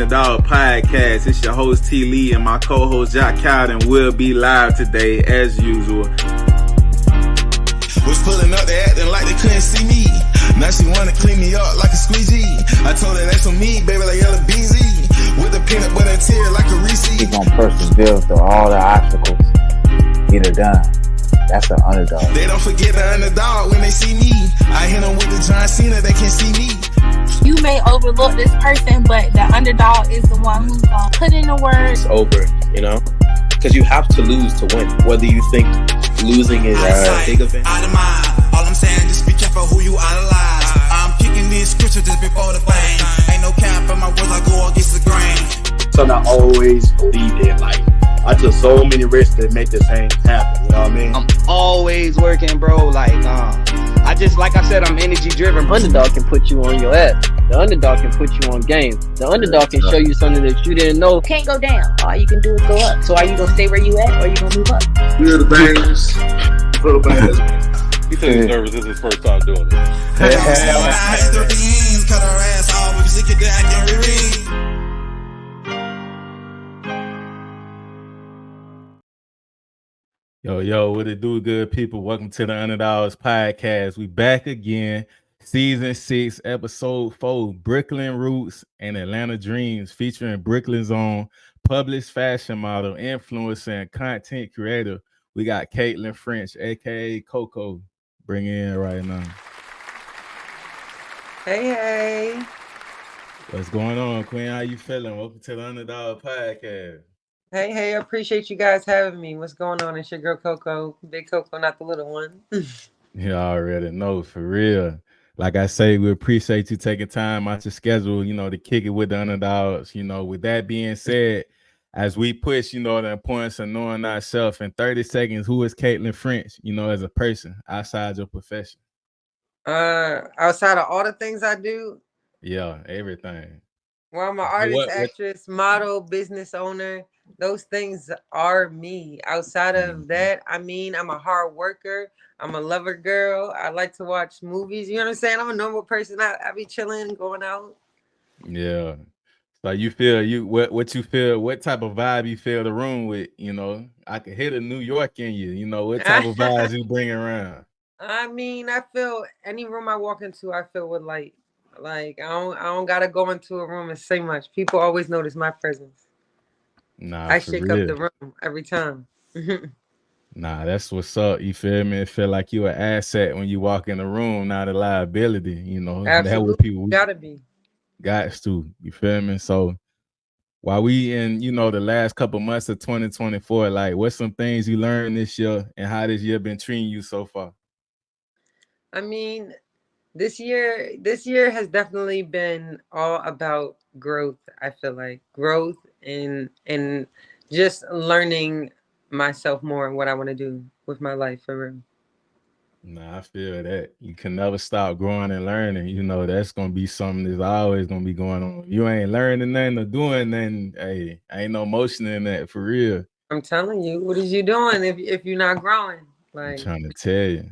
Underdog Podcast. It's your host T. Lee and my co-host Jack Cowden will be live today as usual. Was pulling up, they acting like they couldn't see me. Now she wanna clean me up like a squeegee. I told her that's on me, baby, like yellow BZ. With the peanut butter and tear like a Reese. He's gonna persevere through all the obstacles. Get it done. That's an underdog. They don't forget the underdog when they see me. I hit them with the John Cena, they can't see me. You may overlook this person, but the underdog is the one who's gonna put in the work. It's over, you know? Because you have to lose to win. Whether you think losing is a big event. Out of mind. All I'm saying, just be careful who you idolize. I'm kicking these scriptures just before the fame. Ain't no cap in my words, I go against the grain. So I always believed in life. I took so many risks to make this thing happen, you know what I mean? I'm always working, bro. Like I said, I'm energy driven. Underdog can put you on your ass. The underdog can put you on game. The underdog can show you something that you didn't know. Can't go down. All you can do is go up. So are you gonna stay where you at, or you gonna move up? Feel the bangers. Feel the bangers. He said he's nervous. This is his first time doing it. Cut her ass off, but you can I can reread. Yo, what it do, good people? Welcome to the Underdogs Podcast. We back again. Season 6, Episode 4, Brooklyn Roots and Atlanta Dreams, featuring Brooklyn's own published fashion model, influencer, and content creator. We got Caitlin French, a.k.a. Coco, bringing in right now. Hey. What's going on, Queen? How you feeling? Welcome to the Underdog Podcast. Hey, I appreciate you guys having me. What's going on? It's your girl Coco, big Coco, not the little one. You already know, for real. Like I say, we appreciate you taking time out your schedule, to kick it with the underdogs. With that being said, as we push, the importance of knowing ourselves in 30 seconds, who is Caitlin French, as a person outside your profession? Outside of all the things I do? Yeah, everything. Well, I'm an artist, actress, model, business owner. Those things are me. Outside of that, I'm a hard worker. I'm a lover girl. I like to watch movies. You know what I'm saying? I'm a normal person. I be chilling, going out. Yeah. So you feel what you feel, what type of vibe you feel the room with, I could hit a New York in you, what type of vibes you bring around? I feel any room I walk into, I feel with light. Like I don't gotta go into a room and say much. People always notice my presence. Nah, I shake up the room every time. Nah, that's what's up. You feel me? It feel like you an asset when you walk in the room, not a liability. Absolutely, that what people gotta be. Got to. You feel me? So while we in, the last couple months of 2024, like what's some things you learned this year and how this year been treating you so far? This year has definitely been all about growth. I feel like growth and just learning myself more and what I want to do with my life for real. Nah, I feel that. You can never stop growing and learning. That's gonna be something that's always gonna be going on. You ain't learning nothing or doing nothing. Hey, ain't no motion in that for real. I'm telling you, what is you doing if you're not growing? Like I'm trying to tell you.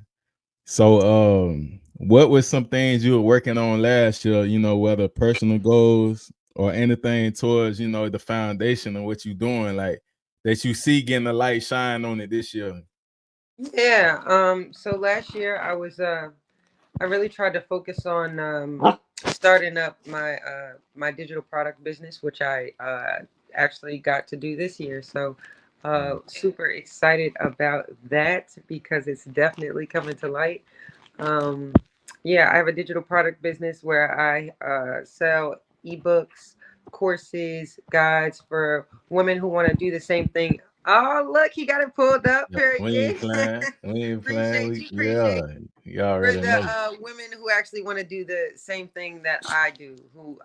So what was some things you were working on last year, whether personal goals or anything towards, the foundation of what you're doing, like that you see getting the light shine on it this year? Yeah. So last year I really tried to focus on starting up my digital product business, which I actually got to do this year. So super excited about that because it's definitely coming to light. I have a digital product business where I sell ebooks, courses, guides for women who want to do the same thing. Oh, look, he got it pulled up. We ain't playing. Appreciate you. You already for know. The women who actually want to do the same thing that I do, who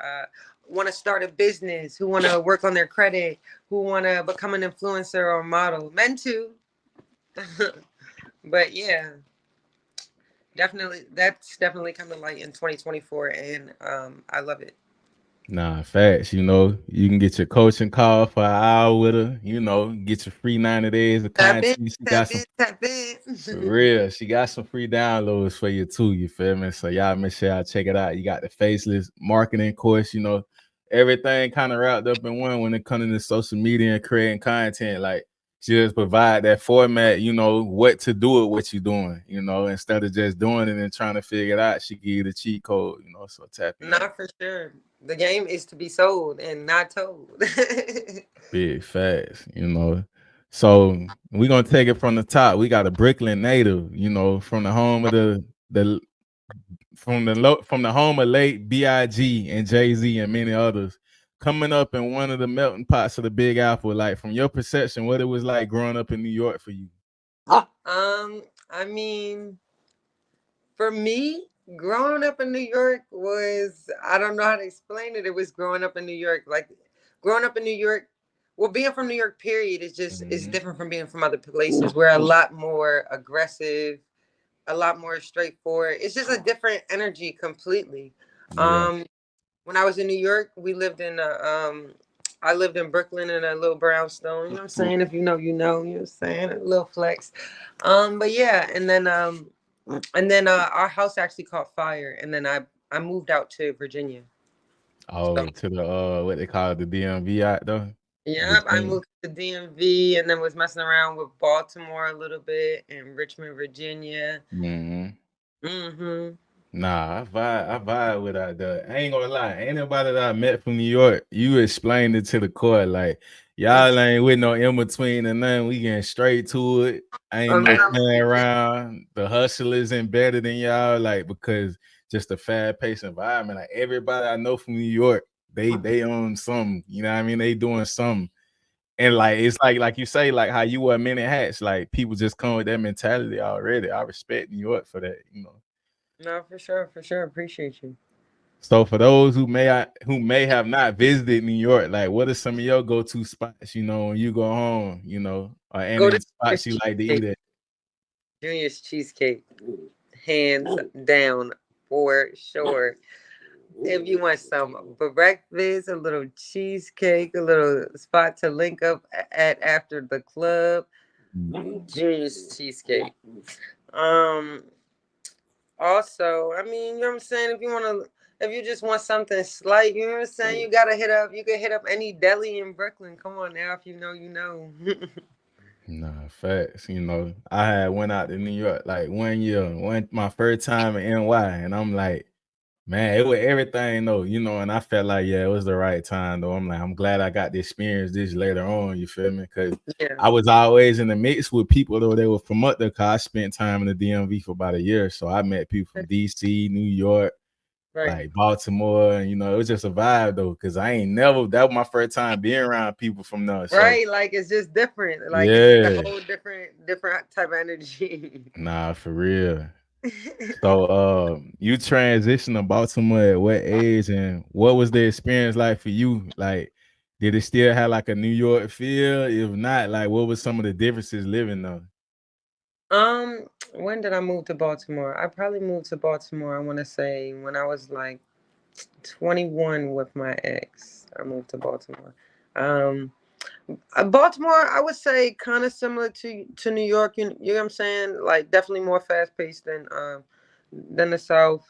want to start a business, who want to work on their credit, who want to become an influencer or model. Men too. But yeah. That's definitely coming to light in 2024, and I love it. Nah, facts. You can get your coaching call for an hour with her. Get your free 90 days of content. Tap in. For real, she got some free downloads for you too. You feel me? So y'all make sure y'all check it out. You got the faceless marketing course. everything kind of wrapped up in one when it comes to social media and creating content. Like she just provide that format, what to do with what you're doing, instead of just doing it and trying to figure it out. She give you the cheat code, so tap in. Not for sure. The game is to be sold and not told. Big facts, So we're gonna take it from the top. We got a Brooklyn native, from the home of the from the home of late Big and Jay-Z and many others, coming up in one of the melting pots of the Big Apple. Like from your perception, what it was like growing up in New York for you. I mean, for me, growing up in New York was, I don't know how to explain it. It was growing up in New York. Like growing up in New York, well, being from New York, period, is just is different from being from other places. We're a lot more aggressive, a lot more straightforward. It's just a different energy completely. Yeah. When I was in New York, we lived in I lived in Brooklyn in a little brownstone. You know what I'm saying? If you know, you know. You know what I'm saying? A little flex. But yeah, and then our house actually caught fire, and then I moved out to Virginia. Oh, So to the what they call it, the DMV out though. yeah, I Virginia. moved to DMV, and then was messing around with Baltimore a little bit and Richmond, Virginia. Hmm. Mm-hmm. Nah, I vibe with that. I ain't gonna lie. Anybody that I met from New York, you explained it to the core. Like y'all ain't with no in between and nothing. We getting straight to it. Ain't no playing around. The hustle is embedded in y'all, like because just the fast paced environment. Like everybody I know from New York, they own something. You know what I mean? They doing something. And like it's like you say, like how you wear many hats. Like people just come with that mentality already. I respect New York for that. No, for sure, for sure. Appreciate you. So for those who may have not visited New York, like what are some of your go-to spots, when you go home, or Go any to spots you like to eat at? Junior's Cheesecake, hands down for sure. If you want some breakfast, a little cheesecake, a little spot to link up at after the club, Junior's Cheesecake. Um, Also, I mean, you know what I'm saying? If you just want something slight, you know what I'm saying? You can hit up any deli in Brooklyn. Come on now, if you know, you know. Nah, facts. I had went out to New York like 1 year, my first time in NY, and I'm like, man, it was everything though, and I felt like, yeah, it was the right time though. I'm like, I'm glad I got to experience this later on, you feel me? Because Yeah. I was always in the mix with people though, they were from up there, because I spent time in the DMV for about a year. So I met people from DC, New York, Right. like Baltimore, and it was just a vibe though, because I ain't never, that was my first time being around people from there. So Right, like it's just different. Like it's just a yeah, whole different type of energy. nah, for real. So, you transitioned to Baltimore at what age, and what was the experience like for you? Like, did it still have like a New York feel? If not, like, what was some of the differences living though? When did I move to Baltimore? I probably moved to Baltimore, I want to say when I was like 21 with my ex. I moved to Baltimore. Um Baltimore, I would say kind of similar to New York. You know what I'm saying? Like definitely more fast paced than the South.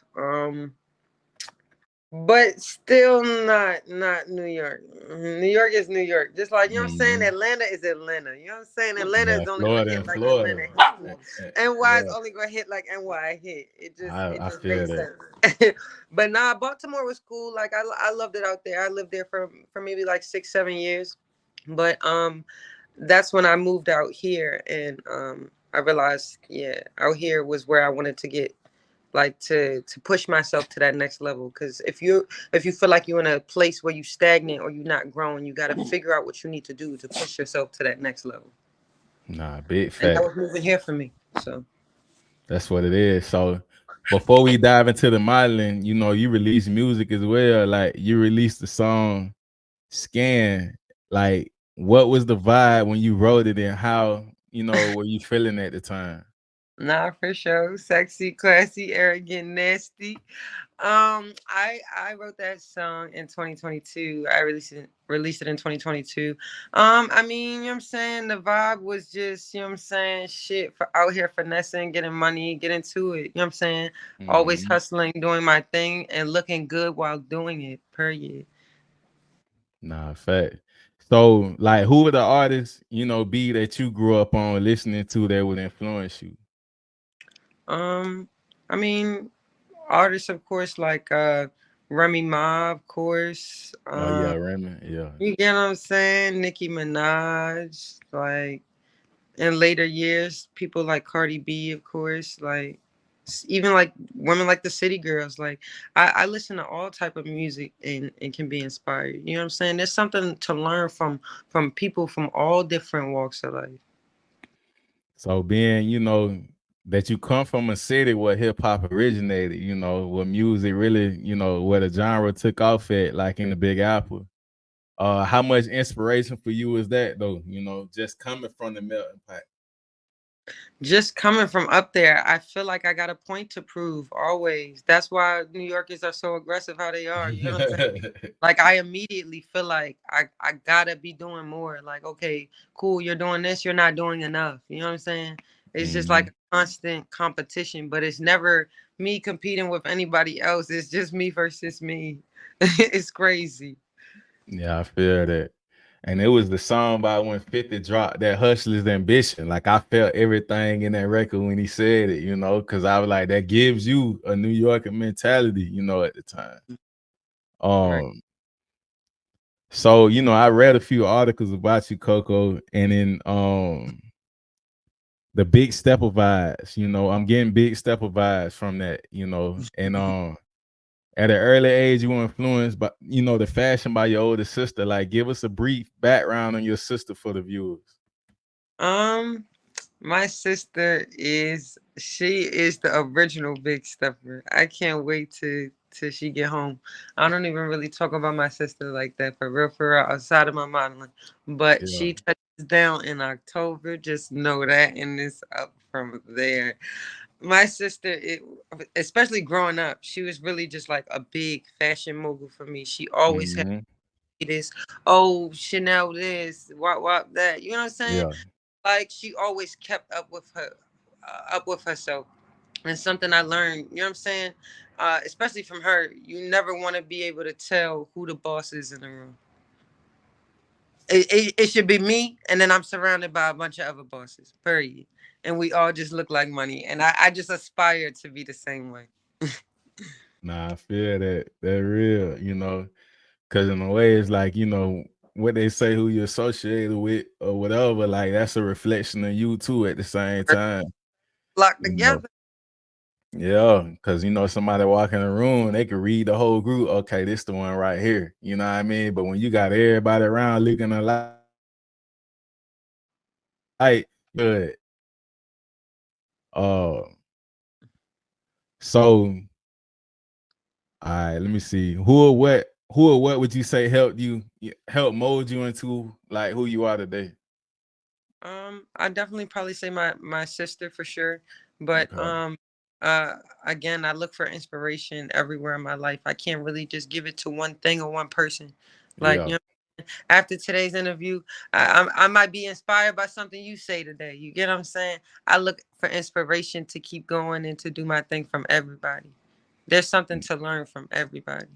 But still not New York. New York is New York. Just like, you know what I'm saying? Mhm. Atlanta is Atlanta. You know what I'm saying? Atlanta Yeah, is only gonna Florida hit and like Florida. Atlanta Eh, hits. eh, NY is yeah, only gonna hit like NY hit. It just it I just feel makes that. sense. But nah, Baltimore was cool. Like I loved it out there. I lived there for maybe like 6-7 years. But that's when I moved out here, and I realized, yeah, out here was where I wanted to get, like to push myself to that next level. Because if you feel like you're in a place where you stagnant or you're not growing, you got to figure out what you need to do to push yourself to that next level. Nah, big And that fact. was moving here for me. So That's what it is. So, before we dive into the modeling, you release music as well. Like, you released the song Scan. Like, what was the vibe when you wrote it, and how, were you feeling at the time? nah, for sure, sexy, classy, arrogant, nasty. I wrote that song in 2022. I released it in 2022. I mean, you know what I'm saying? The vibe was just, you know what I'm saying, shit for out here finessing, getting money, getting to it. You know what I'm saying? Always Mhm. hustling, doing my thing and looking good while doing it, period. Nah, fact. So, like, who were the artists, B, that you grew up on listening to that would influence you? Um, I mean, artists, of course, like Remy Ma, of course. Oh yeah, Remy. Yeah. You get what I'm saying? Nicki Minaj, like in later years, people like Cardi B, of course, like even like women like the City Girls. Like I listen to all type of music and can be inspired. You know what I'm saying? There's something to learn from people from all different walks of life. So being, that you come from a city where hip hop originated, where music really, where the genre took off at, like in the Big Apple. How much inspiration for you is that though? Just coming from the melting pot. Just coming from up there, I feel like I got a point to prove always. That's why New Yorkers are so aggressive how they are. You know what I'm saying? Like I immediately feel like I gotta be doing more. Like, okay, cool, you're doing this, you're not doing enough. You know what I'm saying? It's just like Mhm. a constant competition, but it's never me competing with anybody else. It's just me versus me. It's crazy. Yeah, I feel that. And it was the song by when 50 dropped that Hustler's Ambition. Like I felt everything in that record when he said it, because I was like, that gives you a New Yorker mentality, at the time. Right. Um, so I read a few articles about you, Coco, and then the big stepper vibes, I'm getting big stepper vibes from that, and at an early age, you were influenced by, the fashion by your older sister. Like, give us a brief background on your sister for the viewers. Um, my sister she is the original big stepper. I can't wait to till she get home. I don't even really talk about my sister like that for real, outside of my modeling. But Yeah. she touches down in October. Just know that, and it's up from there. My sister, especially growing up, she was really just like a big fashion mogul for me. She always had Hmm. this, oh Chanel this, what that. You know what I'm saying? Yeah. Like she always kept up with herself. And something I learned, you know what I'm saying? Especially from her, you never want to be able to tell who the boss is in the room. It should be me, and then I'm surrounded by a bunch of other bosses, period. And we all just look like money. And I just aspire to be the same way. Nah, I feel that. That real, because in a way, it's like, what they say who you're associated with or whatever, like that's a reflection of you too at the same time. Locked You know. together. Yeah, because somebody walk in the room, they could read the whole group. Okay, this the one right here. You know what I mean? But when you got everybody around looking alike, good. Uh, so all right, let me see. Who or what would you say helped you help mold you into like who you are today? I definitely probably say my sister for sure, but Okay. uh, again, I look for inspiration everywhere in my life. I can't really just give it to one thing or one person. Like Yeah. after today's interview, I might be inspired by something you say today. You get what I'm saying? I look for inspiration to keep going and to do my thing from everybody. There's something to learn from everybody.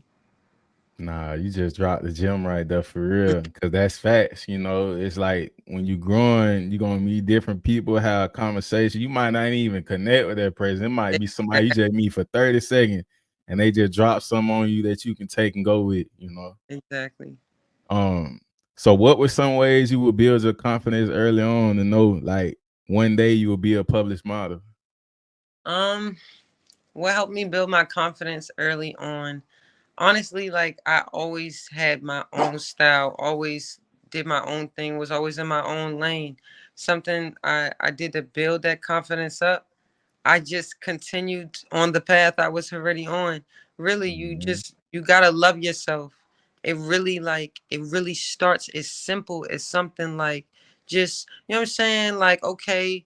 Nah, you just dropped the gym right there for real. Cause that's facts, It's like when you growing, you're gonna meet different people, have a conversation. You might not even connect with that person. It might be somebody you just meet for 30 seconds and they just drop something on you that you can take and go with. Exactly. Um, so what were some ways you would build your confidence early on to know like one day you will be a published model? Um, what helped me build my confidence early on? Honestly, like I always had my own style, always did my own thing, was always in my own lane. Something I did to build that confidence up. I just continued on the path I was already on. Really, Mhm. you gotta love yourself. It really starts as simple as something like just you know what I'm saying. Like okay,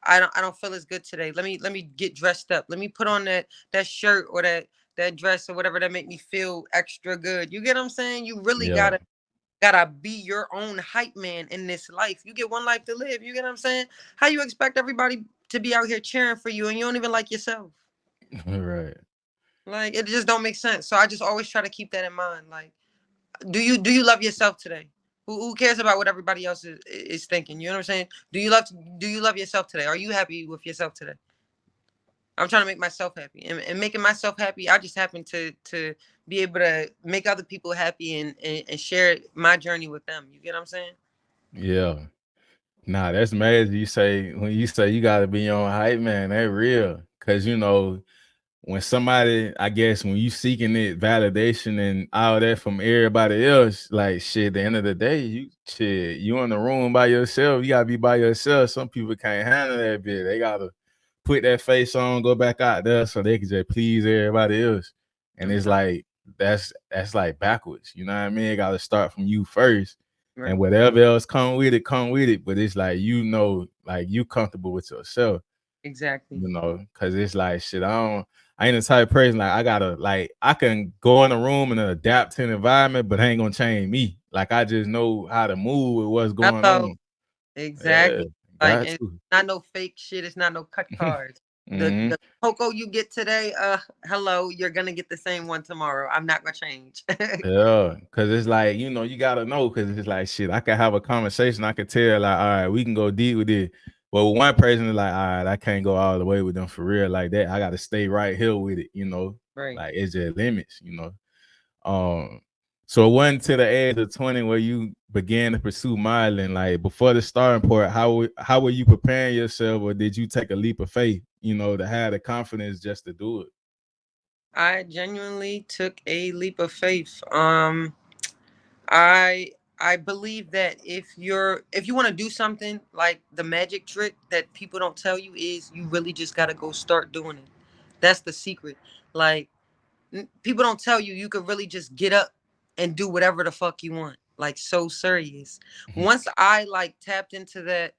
I don't feel as good today. Let me get dressed up. Let me put on that shirt or that dress or whatever that make me feel extra good. You get what I'm saying? You really Yeah. gotta be your own hype man in this life. You get one life to live. You get what I'm saying? How you expect everybody to be out here cheering for you and you don't even like yourself? Right. Like it just don't make sense. So I just always try to keep that in mind. Like Do you love yourself today? Who cares about what everybody else is thinking? You know what I'm saying? Do you love yourself today? Are you happy with yourself today? I'm trying to make myself happy, and making myself happy. I just happen to be able to make other people happy and share my journey with them. You get what I'm saying? Yeah. Nah, that's amazing. You say when you say you gotta be on hype, man, that real. Cause when somebody, I guess when you seeking it validation and all that from everybody else, like shit, at the end of the day, you in the room by yourself. You gotta be by yourself. Some people can't handle that bit. They gotta put that face on, go back out there so they can just please everybody else. And it's like that's like backwards. You know what I mean? It gotta start from you first. Right. And whatever else come with it, come with it. But it's like like you comfortable with yourself. Exactly. Cause it's like shit. I ain't the type of person like I gotta like I can go in a room and adapt to an environment, but it ain't gonna change me. Like I just know how to move with what's going Hello. on. Yeah, Exactly. Like got it's to. not no fake shit. It's not no cut cards. hmm The Coco you get today, hello, you're gonna get the same one tomorrow. I'm not gonna change. Yeah, cause it's like you gotta know, cause it's like shit. I can have a conversation. I can tell like, all right, we can go deep with it. But one person is like, all right, I can't go all the way with them for real like that. I gotta stay right here with it. Right. Like it's just limits. Um, so it wasn't to the age of 20 where you began to pursue modeling. Like before the starting point, how were you preparing yourself, or did you take a leap of faith? To have the confidence just to do it. I genuinely took a leap of faith. I believe that if you want to do something, like the magic trick that people don't tell you is you really just gotta go start doing it. That's the secret. Like people don't tell you could really just get up and do whatever the fuck you want. Like so serious. Once I like tapped into that,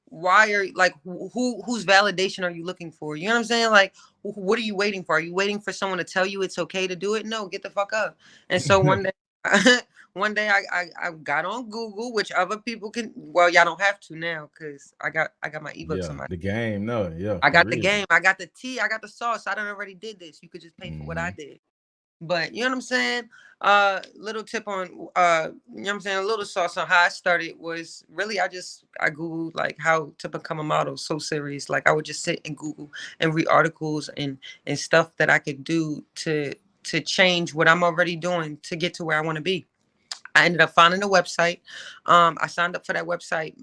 why are like whose validation are you looking for? You know what I'm saying? Like what are you waiting for? Are you waiting for someone to tell you it's okay to do it? No, get the fuck up. And so one day one day I got on Google, which other people can, well, y'all don't have to now because I got my ebooks Yeah, on my, the game. No, yeah, I for got the real. game, I got the tea, I got the sauce. I done already did this. You could just pay for what I Mhm. did. But you know what I'm saying? Little tip on you know what I'm saying, a little sauce on how I started was really I Googled like how to become a model. So serious. Like I would just sit and Google and read articles and stuff that I could do to change what I'm already doing to get to where I want to be. I ended up finding a website. I signed up for that website,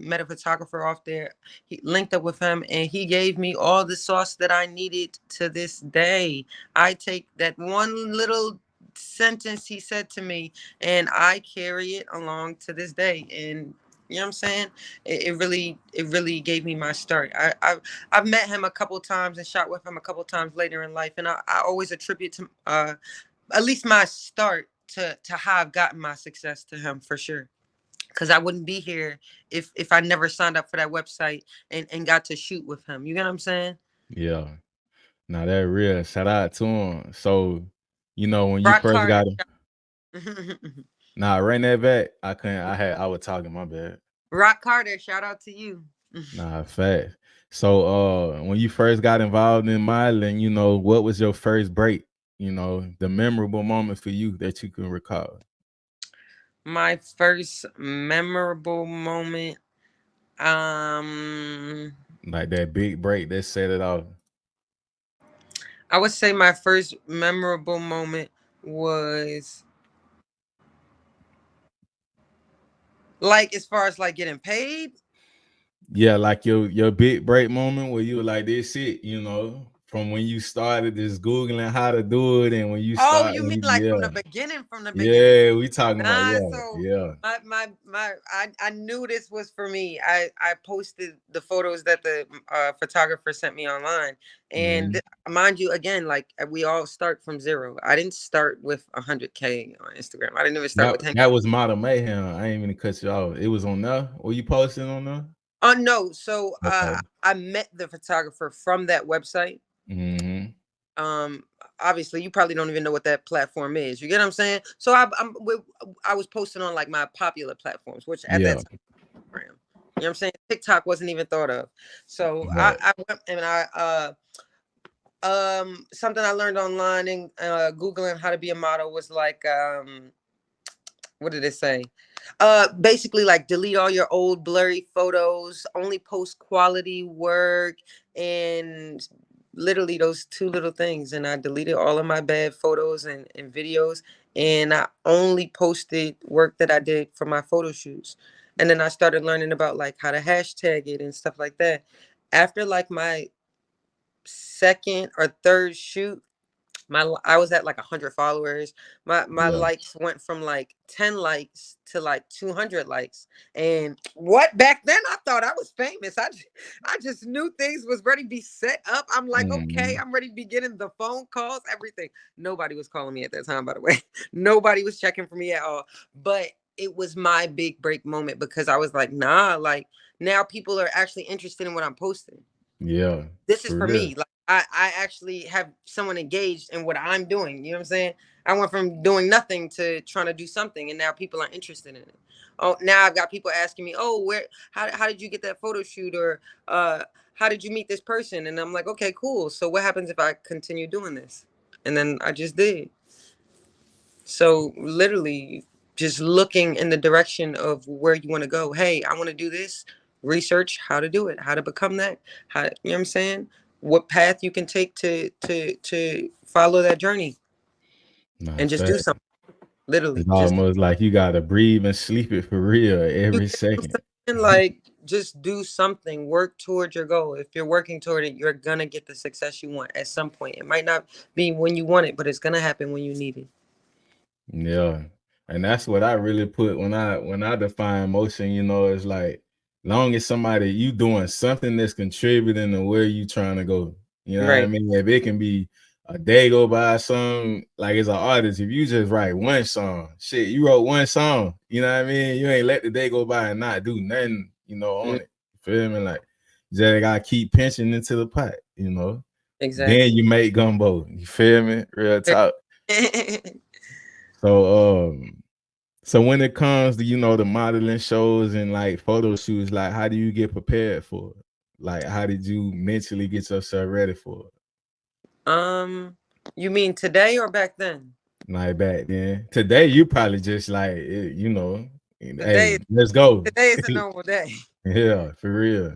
met a photographer off there. He linked up with him and he gave me all the sauce that I needed to this day. I take that one little sentence he said to me and I carry it along to this day. And you know what I'm saying? It really gave me my start. I've met him a couple times and shot with him a couple times later in life. And I always attribute to at least my start to how I've gotten my success to him for sure. Because I wouldn't be here if I never signed up for that website and got to shoot with him. You get what I'm saying? Yeah. Now that real. Shout out to him. So, when you Rock first Carter. got him, nah, ran that back. I couldn't. I was talking. My bad. Rock Carter, shout out to you. Nah, fact. So, when you first got involved in modeling, what was your first break? The memorable moment for you that you can recall. My first memorable moment. Um, Like that big break that set it off. I would say my first memorable moment was like as far as like getting paid. Yeah, like your big break moment where you were like, this it, from when you started just Googling how to do it and when you Oh, start, you mean like from yeah. the beginning? From the beginning? Yeah, we talking about, Nah, yeah, so yeah. I knew this was for me. I posted the photos that the photographer sent me online, and Mhm. mind you, again, like we all start from zero. I didn't start with 100K on Instagram. I didn't even start That with 10. that was Model Mayhem. I ain't even cut you off. It was on there. Were you posting on there? Oh no, so Okay. I met the photographer from that website. hmm Um, Obviously, you probably don't even know what that platform is. You get what I'm saying? So I was posting on like my popular platforms, which at that Yeah. time. Instagram. You know what I'm saying? TikTok wasn't even thought of. So Right. I went and something I learned online and Googling how to be a model was like what did it say? Basically like delete all your old blurry photos, only post quality work, and literally those two little things. And I deleted all of my bad photos and videos, and I only posted work that I did for my photo shoots. And then I started learning about like how to hashtag it and stuff like that. After like my second or third shoot, I was at like 100 followers. My Yeah. likes went from like 10 likes to like 200 likes. And what, back then I thought I was famous. I just knew things was ready to be set up. I'm like, okay, Mhm. I'm ready to be getting the phone calls, everything. Nobody was calling me at that time, by the way. Nobody was checking for me at all. But it was my big break moment because I was like, nah, like now people are actually interested in what I'm posting. Yeah, This is for for real. me. Like I actually have someone engaged in what I'm doing. You know what I'm saying? I went from doing nothing to trying to do something, and now people are interested in it. Oh, now I've got people asking me, "Oh, where? How did you get that photo shoot?" Or how did you meet this person? And I'm like, "Okay, cool. So what happens if I continue doing this?" And then I just did. So literally just looking in the direction of where you want to go. Hey, I want to do this. Research how to do it, how to become that. How, you know what I'm saying? What path you can take to follow that journey Nah, and just do fact. something. Literally, It's just almost like you gotta breathe and sleep it for real you every get what I'm second. saying? Like just do something. Work towards your goal. If you're working toward it, you're gonna get the success you want at some point. It might not be when you want it, but it's gonna happen when you need it. Yeah. And that's what I really put when I define motion, it's like long as somebody you doing something that's contributing to where you trying to go. You know what I Right. mean? If it can be a day go by some like as an artist, if you just write one song, shit, you wrote one song, you know what I mean? You ain't let the day go by and not do nothing, Mm, on it. You feel me? Like just gotta keep pinching into the pot. Then exactly. you make gumbo. You feel me? Real talk. So so when it comes to the modeling shows and like photo shoots, like how do you get prepared for it? Like how did you mentally get yourself ready for it? You mean today or back then? Like back then. Today you probably just like Today, hey, let's go. today is a normal day. Yeah, for real.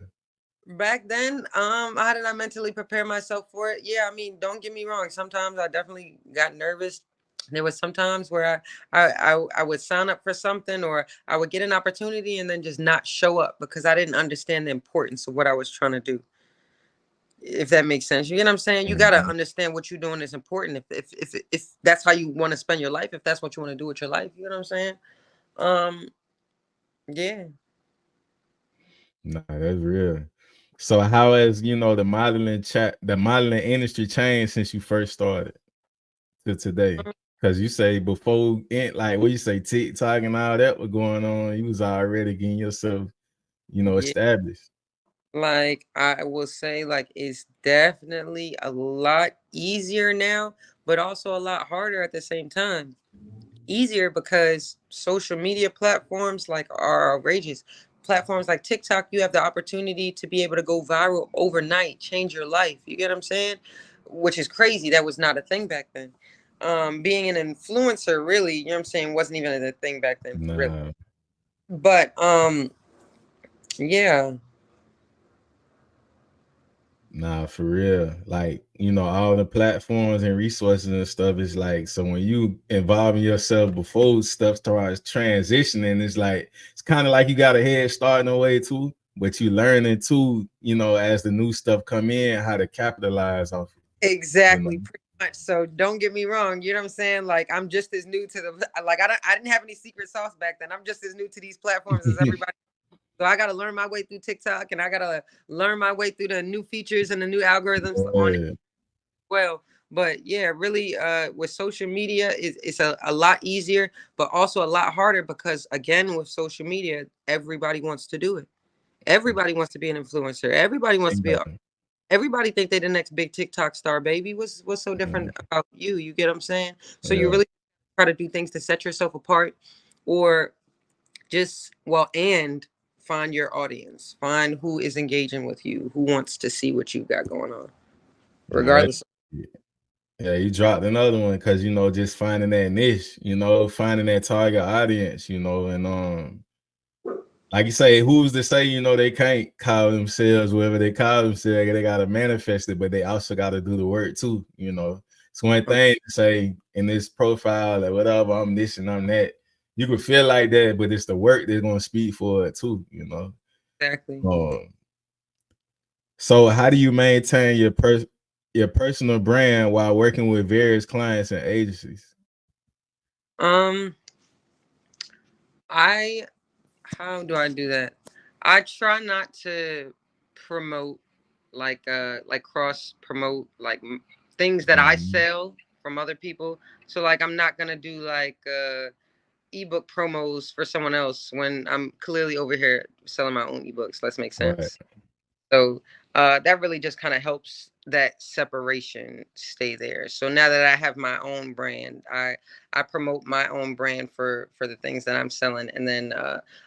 Back then, how did I mentally prepare myself for it? Yeah, I mean, don't get me wrong. Sometimes I definitely got nervous. There was sometimes where I would sign up for something or I would get an opportunity and then just not show up because I didn't understand the importance of what I was trying to do. If that makes sense, you get what I'm saying. You gotta Mhm. understand what you're doing is important. If that's how you want to spend your life, if that's what you want to do with your life, you know what I'm saying. Um, yeah. Nah, that's real. So how has the modeling industry changed since you first started to today? Because you say before like what you say, TikTok and all that was going on, you was already getting yourself, Yeah. established. Like I will say, like it's definitely a lot easier now, but also a lot harder at the same time. Easier because social media platforms like are outrageous. Platforms like TikTok, you have the opportunity to be able to go viral overnight, change your life. You get what I'm saying? Which is crazy. That was not a thing back then. Being an influencer, really, you know what I'm saying, wasn't even a thing back then for real. Nah, But yeah. nah, for real. Like, all the platforms and resources and stuff is like, so when you involving yourself before stuff starts transitioning, it's kind of like you got a head start in a way too, but you learning too, as the new stuff come in, how to capitalize off it, you know. Exactly, pretty much. So don't get me wrong. You know what I'm saying? Like I'm just as new to the like I didn't have any secret sauce back then. I'm just as new to these platforms as everybody. So I got to learn my way through TikTok, and I got to learn my way through the new features and the new algorithms on it Yeah, as well. But yeah, really, with social media, it's a lot easier, but also a lot harder because again, with social media, everybody wants to do it. Everybody wants to be an influencer. Everybody wants to be a yeah. everybody think they the next big TikTok star, baby. What's so different Mhm. about you? You get what I'm saying? So you Yeah. really try to do things to set yourself apart or just and find your audience. Find who is engaging with you, who wants to see what you got going on. Nah, that's Regardless. it. Yeah, you dropped another one because just finding that niche, finding that target audience, and like you say, who's to say, they can't call themselves whatever they call themselves, they gotta manifest it, but they also gotta do the work too. It's one thing to say in this profile or whatever, I'm this and I'm that. You could feel like that, but it's the work that's gonna speak for it too. Exactly. So how do you maintain your personal brand while working with various clients and agencies? Um, I how do I do that? I try not to promote like cross promote things that I Mhm. sell from other people. So like I'm not gonna do like ebook promos for someone else when I'm clearly over here selling my own ebooks. Let's make Right. sense. So that really just kind of helps that separation stay there. So now that I have my own brand, I promote my own brand for the things that I'm selling, and then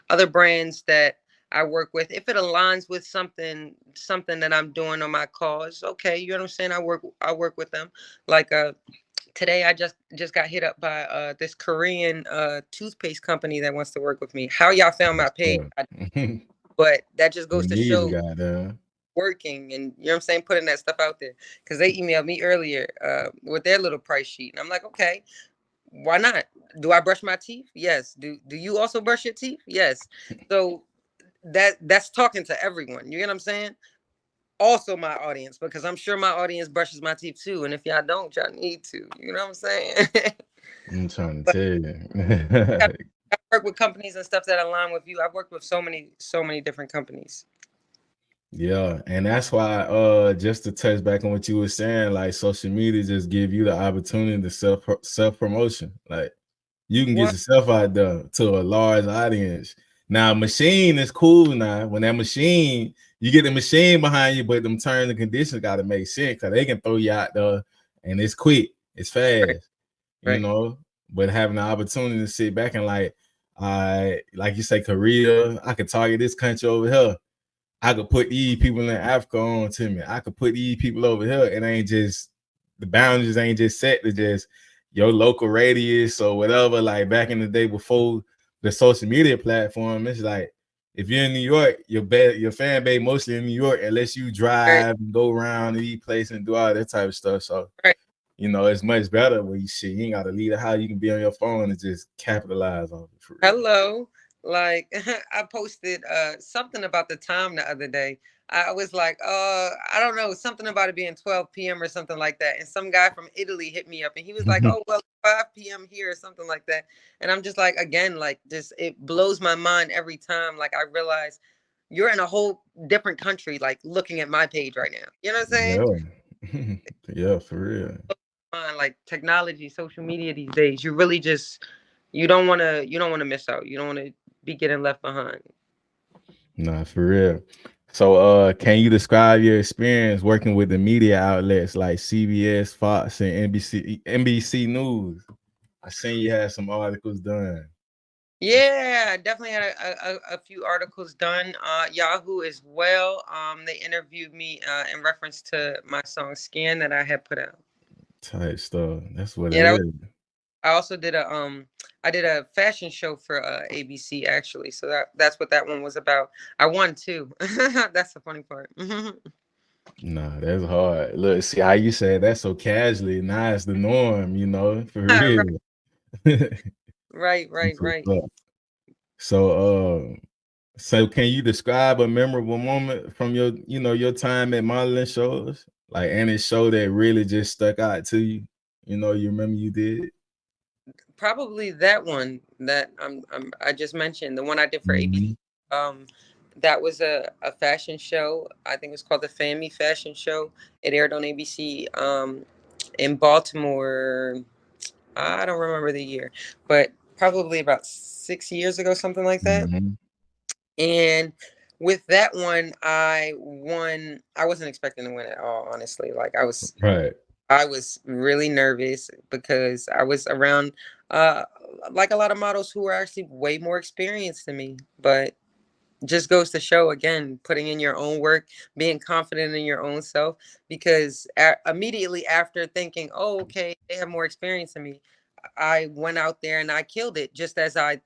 other brands that I work with, if it aligns with something that I'm doing on my cause, okay, you know what I'm saying. I work with them. Like today, I just got hit up by this Korean toothpaste company that wants to work with me. How y'all found my page? So, But that just we goes to need a show goddamn. working and you know what I'm saying, putting that stuff out there. Because they emailed me earlier with their little price sheet. And I'm like, okay, why not? Do I brush my teeth? Yes. Do you also brush your teeth? Yes. So that's talking to everyone. You get what I'm saying? Also my audience, because I'm sure my audience brushes my teeth too. And if y'all don't, y'all need to. You know what I'm saying? I'm trying to But tell I you. work with companies and stuff that align with you. I've worked with so many different companies. Yeah, and that's why just to touch back on what you were saying, like social media just give you the opportunity to self promotion. Like you can get What? yourself out there to a large audience. Now, machine is cool now. When that machine, you get the machine behind you, but them terms and conditions got to make sense because they can throw you out there and it's quick, it's Right. fast, you Right. know. But having the opportunity to sit back and like you say, Korea, I could target this country over here. I could put these people in Africa on to me. I could put these people over here. It ain't just the boundaries ain't just set to just your local radius or whatever. Like back in the day before the social media platform, it's like if you're in New York, your fan base mostly in New York, unless you Right. drive and go around to eat places and do all that type of stuff. So Right. it's much better when you ain't gotta leave the house. You can be on your phone and just capitalize on it for real. Hello. Like I posted something about the time the other day. I was like, I don't know, something about it being 12 p.m. or something like that. And some guy from Italy hit me up and he was like, oh, well, 5 p.m. here or something like that. And I'm just like, again, like just it blows my mind every time. Like I realize you're in a whole different country, like looking at my page right now. You know what I'm saying? Yeah. Yeah, for real. Like technology, social media these days, you really just you don't want to miss out. You don't want to be getting left behind. Nah, for real. So can you describe your experience working with the media outlets like CBS, Fox, and NBC News? I seen you had some articles done. Yeah, definitely had a few articles done. Yahoo as well. They interviewed me in reference to my song "Scan" that I had put out. Type stuff. That's what it Yeah, is. I also did I did a fashion show for ABC actually. So that's what that one was about. I won too. That's the funny part. Nah, that's hard. Look, see how you said that so casually. Now it's the norm, for Right, real. right, right, That's what's right. up. So so can you describe a memorable moment from your time at modeling shows? Like any show that really just stuck out to you? You remember you did? Probably that one that I just mentioned, the one I did for ABC. Mhm. Um, that was a fashion show. I think it was called the Family Fashion Show. It aired on ABC in Baltimore. I don't remember the year, but probably about 6 years ago, something like that. Mhm. And with that one, I won. I wasn't expecting to win at all, honestly. Like Right. I was really nervous because I was around uh like a lot of models who were actually way more experienced than me. But just goes to show again, putting in your own work, being confident in your own self. Because immediately after thinking, oh, okay, they have more experience than me, I went out there and I killed it, just as I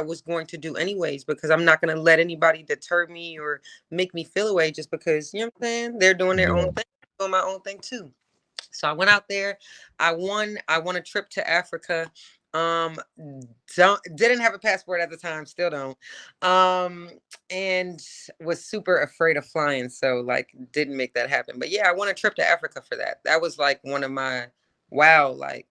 was going to do anyways. Because I'm not going to let anybody deter me or make me feel away just because, you know what I'm saying, they're doing their own Yeah. thing, doing my own thing too. So I went out there. I won a trip to Africa. Um, didn't have a passport at the time, still don't. Um, and was super afraid of flying, so like didn't make that happen. But yeah, I won a trip to Africa for that. That was like one of my wow, like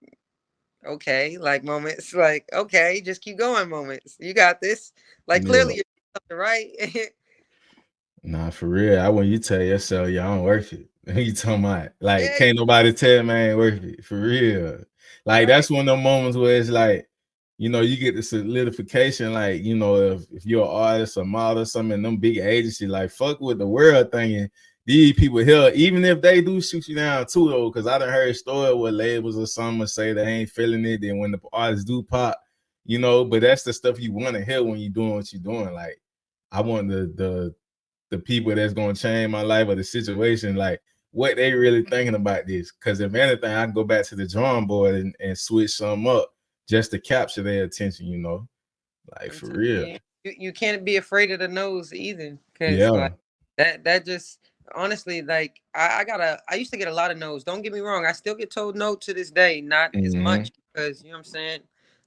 okay, like moments, like okay, just keep going moments. You got this. Like Yeah. clearly you're doing something right. Nah, for real. I want you tell yourself, yeah, I'm worth it. You talking about like Yeah, can't nobody tell me I ain't worth it. For real. Like right. that's one of the moments where it's like, you get the solidification, like, if you're an artist, a model, something in them big agencies, like fuck with the world thinking these people here, even if they do shoot you down too, though, because I done heard story where labels or something say they ain't feeling it, then when the artists do pop, but that's the stuff you want to hear when you're doing what you're doing. Like I want the people that's gonna change my life or the situation, like what they really thinking about this. Because if anything, I can go back to the drawing board and switch some up just to capture their attention. Like I'm for telling real. you, you can't be afraid of the nose either, because Yeah. like that just honestly, like I used to get a lot of no's. Don't get me wrong, I still get told no to this day, not as Hmm. much because you know what I'm saying.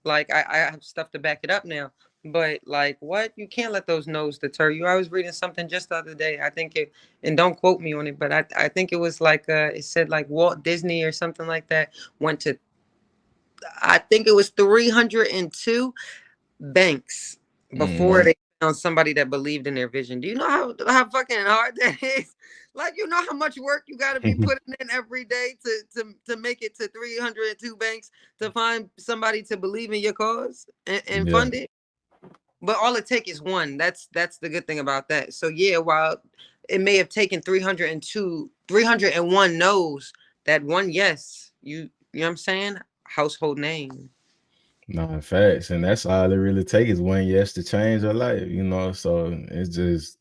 Like I have stuff to back it up now, but like what you can't let those no's deter you. I was reading something just the other day. I think it, and don't quote me on it, but I think it was like it said like Walt Disney or something like that went to, I think it was 302 banks before Hmm. they found somebody that believed in their vision. Do you know how fucking hard that is? Like you know how much work you got to be putting in every day to make it to 302 banks to find somebody to believe in your cause and Yeah. fund it. But all it takes is one. That's the good thing about that. So yeah, while it may have taken 301 no's, that one yes, you know what I'm saying? Household name. Nah, facts. And that's all it really takes is one yes to change your life. So it's just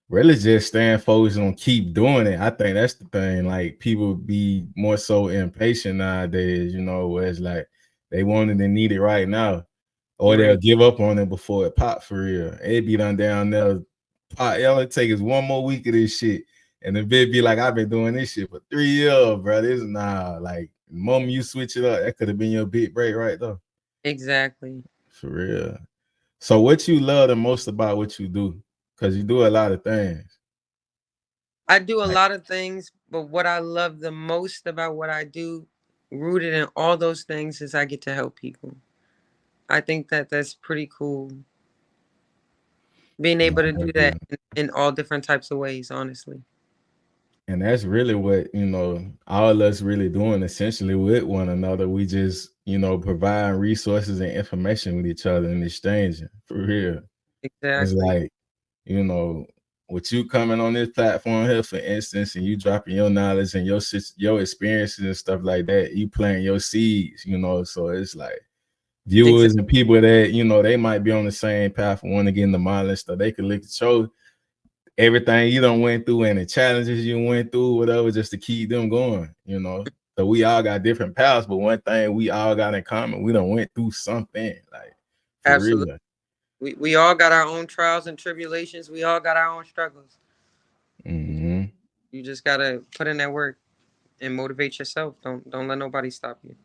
really just staying focused on keep doing it. I think that's the thing. Like people be more so impatient nowadays, where it's like they want it and need it right now. Or they'll Right. give up on it before it pop for real. It be done down there. Pop, all it take is one more week of this shit. And the bit be like, I've been doing this shit for 3 years, bro. This is like the moment you switch it up, that could have been your big break right there. Exactly. For real. So what you love the most about what you do? Because you do a lot of things. I do a Like, lot of things, but what I love the most about what I do, rooted in all those things, is I get to help people. I think that that's pretty cool. Being able to do that in all different types of ways, honestly. and that's really what, all of us really doing essentially with one another. We just, provide resources and information with each other and exchanging for real. It's Exactly. like, you know, with you coming on this platform here, for instance, and you dropping your knowledge and your experiences and stuff like that, you planting your seeds. So it's like Exactly. viewers and people that, they might be on the same path and want to get into modeling stuff. They could look at show everything you done went through and the challenges you went through, whatever, just to keep them going. So we all got different paths, but one thing we all got in common, we done went through something, like for Absolutely. real. We all got our own trials and tribulations. We all got our own struggles. Hmm. You just gotta put in that work and motivate yourself. Don't let nobody stop you.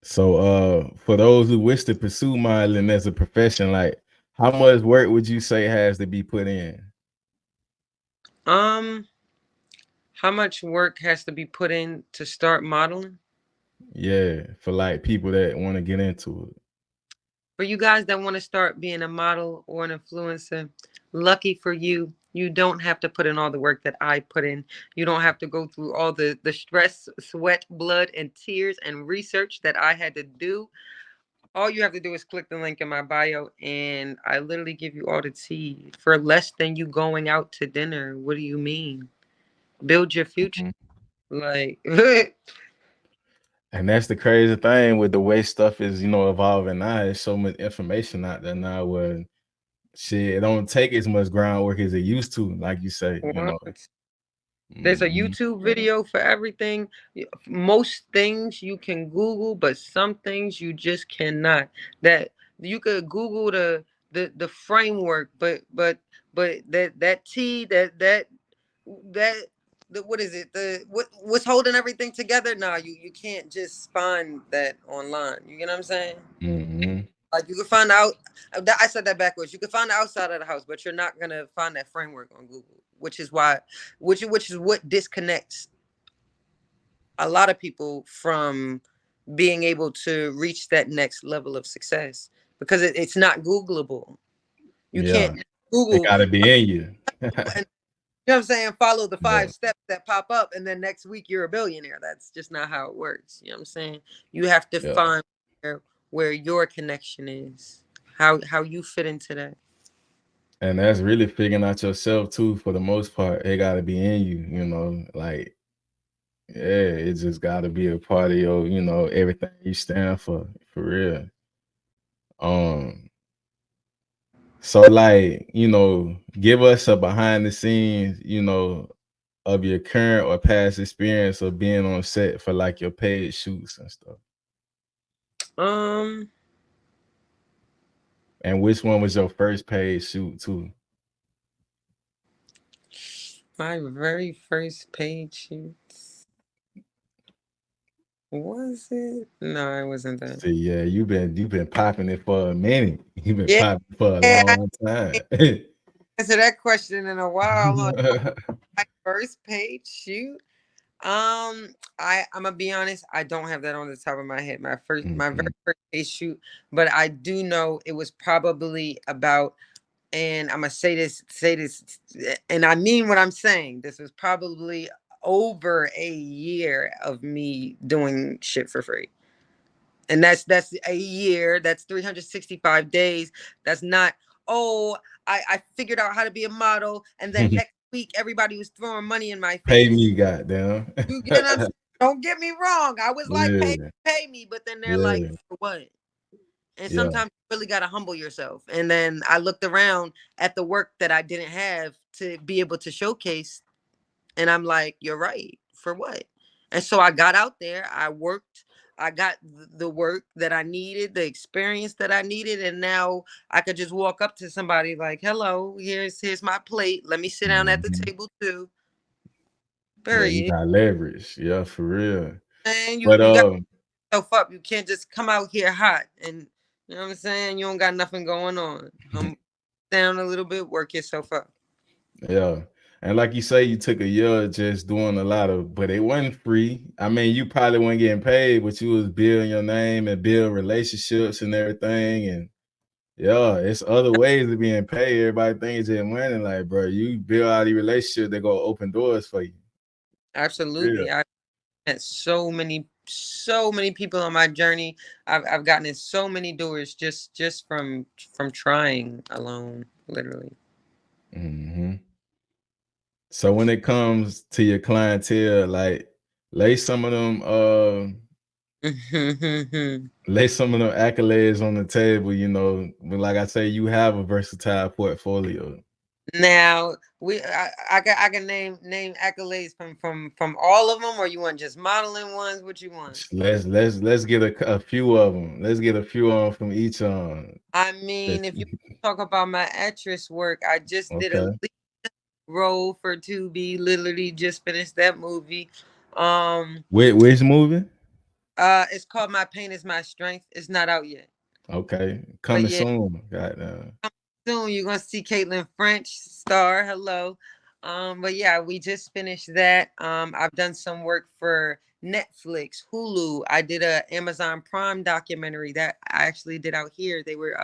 So for those who wish to pursue modeling as a profession, like how much work would you say has to be put in? Um, how much work has to be put in to start modeling? Yeah, for like people that want to get into it. For you guys that want to start being a model or an influencer, lucky for you, you don't have to put in all the work that I put in. You don't have to go through all the stress, sweat, blood, and tears and research that I had to do. All you have to do is click the link in my bio, and I literally give you all the tea for less than you going out to dinner. What do you mean? Build your future. Mhm. Like, And that's the crazy thing with the way stuff is, evolving now. There's so much information out there now where shit, it don't take as much groundwork as it used to, like you say, you know. What? There's a Mhm. YouTube video for everything. Most things you can Google, but some things you just cannot. That you could Google the framework, but that T that what is it? What's holding everything together? Nah, you can't just find that online. You get what I'm saying? Mhm. Like you can find out. I said that backwards. You can find the outside of the house, but you're not gonna find that framework on Google, which is why, which is what disconnects a lot of people from being able to reach that next level of success because it's not Googleable. You Yeah. can't It Google gotta be in you. and you know what I'm saying. Follow the Yeah. 5 steps that pop up, and then next week you're a billionaire. That's just not how it works. You know what I'm saying. You have to Yeah. find where your connection is, how you fit into that. And that's really figuring out yourself too, for the most part. It gotta be in you, you know, like yeah, it just gotta be a part of your, you know, everything you stand for real. Um, so like, you know, give us a behind the scenes, you know, of your current or past experience of being on set for like your paid shoots and stuff. Um, And which one was your first paid shoot too? my very first paid shoot. Was it? No, it wasn't that. See, yeah, you've been popping it for a minute. You've been Yeah, popping for a I long time. answered that question in a while. On my first paid shoot. I'm gonna be honest. I don't have that on the top of my head. My very Mhm. first paid shoot, but I do know it was probably about. And I'm gonna say this, and I mean what I'm saying. This was probably over a year of me doing shit for free. And that's a year, that's 365 days. That's not, oh, I figured out how to be a model, and then next week everybody was throwing money in my Pay face. me, goddamn. You get what I'm saying? Don't get me wrong. I was like, Yeah, pay me, but then they're like, yeah, for what? And yeah. sometimes you really gotta humble yourself. And then I looked around at the work that I didn't have to be able to showcase, and I'm like, you're right. For what? And so I got out there, I worked, I got the work that I needed, the experience that I needed, and now I could just walk up to somebody like, hello, here's my plate. Let me sit down at the Mhm. table too. Yeah, you Period. got leverage. Yeah, for real. And But you got yourself up. You can't just come out here hot and you know what I'm saying? You don't got nothing going on. Down a little bit, work yourself up. yeah. And like you say, you took a year just doing a lot of, but it wasn't free. I mean, you probably weren't getting paid, but you was building your name and building relationships and everything. And yeah, it's other ways of being paid. Everybody thinks it's money. Like, bro, you build all these relationships that go open doors for you. Yeah. Absolutely. I met so many people on my journey. I've gotten in so many doors just from trying alone, literally. Hmm. So when it comes to your clientele, like lay some of them lay some of them accolades on the table, you know. But like I say, you have a versatile portfolio. Now I can name accolades from all of them, or you want just modeling ones? What you want? Let's get a few of them. Let's get a few on from each I mean, if you talk about my actress work, I just did a Okay. lead role for Tubi. Literally just finished that movie. Um, Which movie? it's called My Pain Is My Strength. It's not out yet, Okay. but Coming yeah, soon. Goddamn. soon you're gonna see Caitlin French star. Hello. But yeah, we just finished that. I've done some work for Netflix, Hulu. I did a Amazon Prime documentary that I actually did out here. They were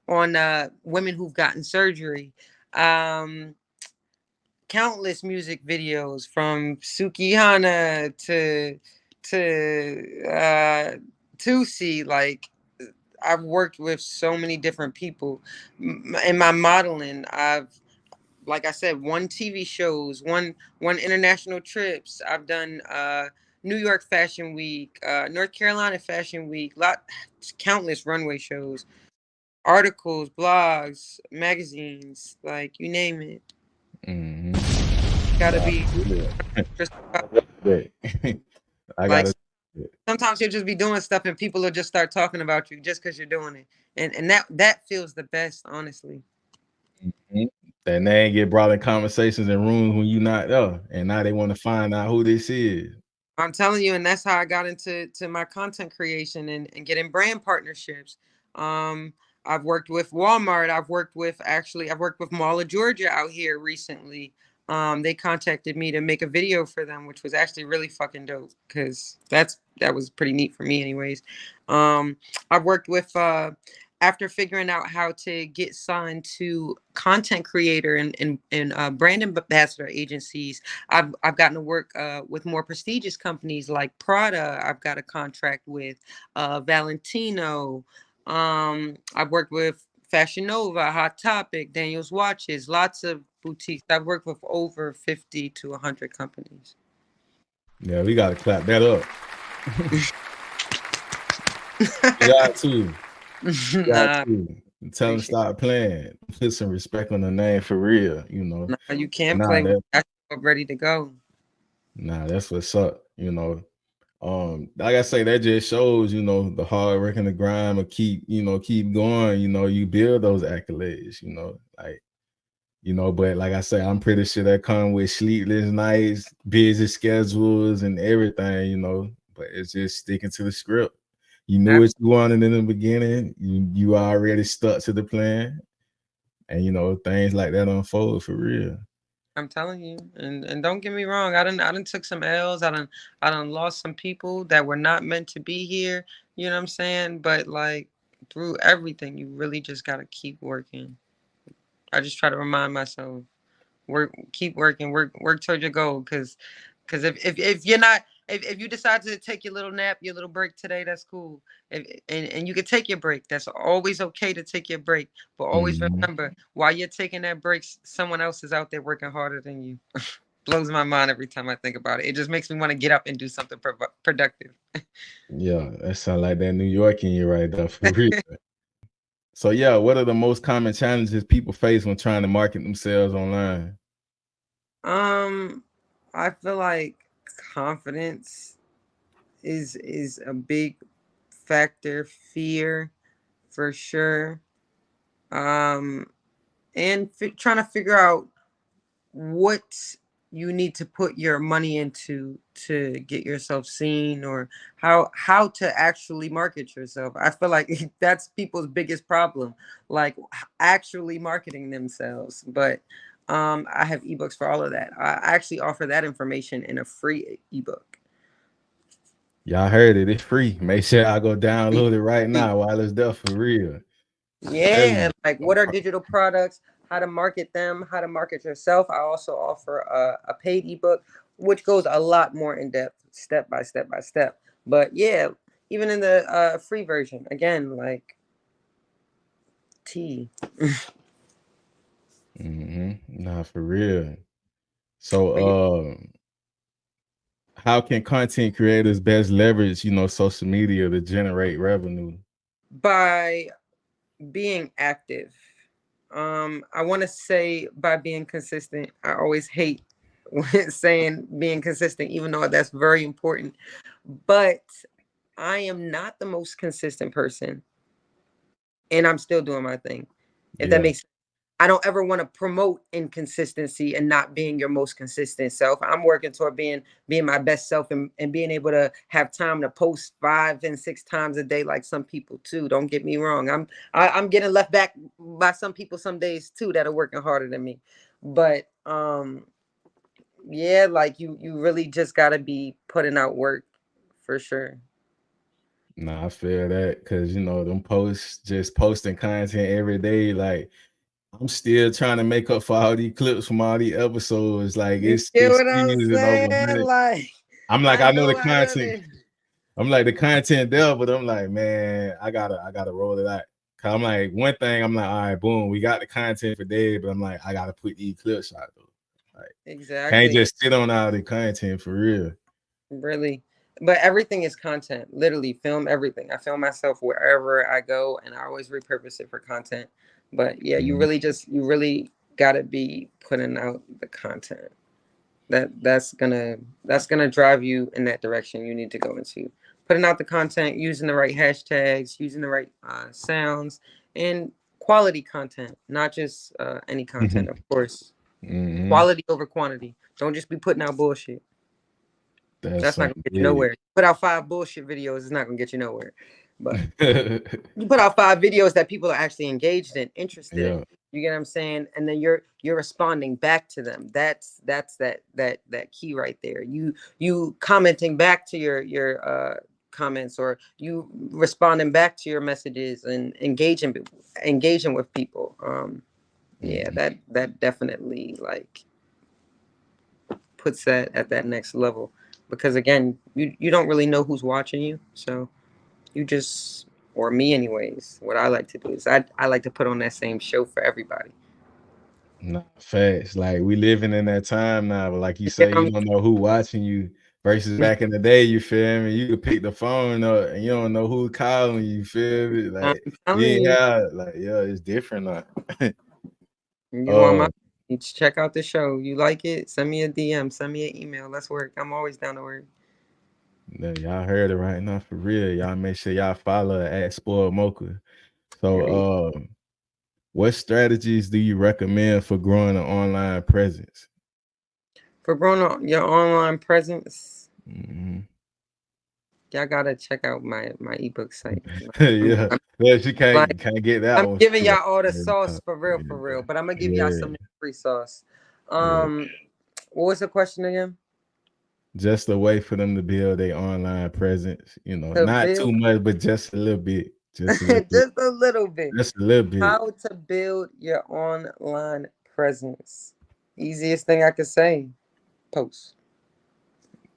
on women who've gotten surgery. Um, Countless music videos from Sukihana to Tusi. Like I've worked with so many different people in my modeling. I've, like I said, one TV shows, one international trips. I've done New York Fashion Week, North Carolina Fashion Week, countless runway shows. articles, blogs, magazines, like you name it. Gotta be I like gotta. sometimes you'll just be doing stuff and people will just start talking about you just because you're doing it. And that feels the best, honestly. That name get brought in conversations in rooms when you not there, and now they want to find out who this is. I'm telling you, and that's how I got into my content creation and getting brand partnerships. Um, I've worked with Walmart. I've worked with Mall of Georgia out here recently. They contacted me to make a video for them, which was actually really fucking dope because that was pretty neat for me, anyways. I've worked with after figuring out how to get signed to content creator and brand ambassador agencies. I've gotten to work with more prestigious companies like Prada. I've got a contract with Valentino. I've worked with Fashion Nova, Hot Topic, Daniel's Watches, lots of boutiques. I've worked with over 50 to 100 companies. Yeah, we gotta clap that up. You got to. You got to. Tell them stop playing. Put some respect on the name for real, you know. Nah, you can't play with that. Ready to go. Nah, that's what's up, you know. Like I say, that just shows, you know, the hard work and the grind will keep going, you know, you build those accolades, you know, like, you know, but like I say, I'm pretty sure that come with sleepless nights, busy schedules and everything, you know, but it's just sticking to the script. You knew what you wanted in the beginning. You already stuck to the plan, and you know things like that unfold for real. I'm telling you, and don't get me wrong, I done took some L's. I done lost some people that were not meant to be here. You know what I'm saying? But like through everything, you really just gotta keep working. I just try to remind myself, keep working, work towards your goal. Cause if you're not if you decide to take your little nap, your little break today, that's cool. And you can take your break. That's always okay to take your break. But always remember, while you're taking that break, someone else is out there working harder than you. Blows my mind every time I think about it. It just makes me want to get up and do something productive. Yeah, that sounds like that New York in you right there for real. So yeah, what are the most common challenges people face when trying to market themselves online? I feel like confidence is a big factor. Fear, for sure. Um, and trying to figure out what you need to put your money into to get yourself seen, or how to actually market yourself. I feel like that's people's biggest problem, like actually marketing themselves. But I have ebooks for all of that. I actually offer that information in a free ebook. Y'all heard it. It's free. Make sure I go download it right now while it's there for real. Yeah, like what are digital products, how to market them, how to market yourself. I also offer a paid ebook, which goes a lot more in depth, step by step by step. But yeah, even in the free version, again, like T. Nah, for real. So, how can content creators best leverage, you know, social media to generate revenue? By being active. I want to say by being consistent. I always hate saying being consistent, even though that's very important. But I am not the most consistent person, and I'm still doing my thing. If that Yeah. makes sense. I don't ever want to promote inconsistency and not being your most consistent self. I'm working toward being my best self and being able to have time to post 5 and 6 times a day like some people too. Don't get me wrong. I'm getting left back by some people some days too that are working harder than me. But yeah, like you really just gotta be putting out work for sure. Nah, I feel that because you know them posts, just posting content every day. Like I'm still trying to make up for all these clips from all these episodes. Like You it's get six what I'm seasons and over saying? 100. Like I'm like, I I know the know I content. really I'm like the content there, but I'm like, man, I gotta roll it out. Cause I'm like, one thing, I'm like, all right, boom, we got the content for days, but I'm like, I gotta put these clips out though. Like, can't exactly. just sit on all the content for real. Really. But everything is content. Literally, film everything. I film myself wherever I go, and I always repurpose it for content. But yeah, Mhm. you really gotta be putting out the content. That's gonna drive you in that direction you need to go into. Putting out the content, using the right hashtags, using the right sounds, and quality content, not just any content. Of course, Mhm. quality over quantity. Don't just be putting out bullshit. That's That's not gonna something get you big. nowhere. Put out 5 bullshit videos, it's not gonna get you nowhere. But you put out 5 videos that people are actually engaged in, interested in. Yeah. You get what I'm saying? And then you're responding back to them. That's that key right there. You commenting back to your comments, or you responding back to your messages and engaging with people. Yeah, Mhm. that definitely like puts that at that next level, because again, you don't really know who's watching you, so you just, or me anyways, what I like to do is I like to put on that same show for everybody. Nah, facts. Like we living in that time now, but like you You get say, what you don't know who watching you versus I'm, back in the day, you feel me? You could pick the phone up and you don't know who calling you, feel me? I'm Like you telling ain't you, have like yeah, it's different now. you want my uh you check out the show, you like it, send me a DM, send me an email, let's work. I'm always down to work. yeah, y'all heard it right now for real. Y'all make sure y'all follow at Spoiled Mocha. There you So what strategies do you recommend for growing an online presence? For growing on your online presence, Mhm. y'all gotta check out my ebook site. Yeah. I'm, Yeah, she like can't get that I'm one giving free. y'all all the Yeah. sauce for real, but I'm gonna give y'all Yeah. some free sauce. Yeah. Um, what was the question again? Just a way for them to build their online presence, To not too build much, but just a little bit. Just a little bit. just a little bit. Just a little bit. How to build your online presence. Easiest thing I could say. Post.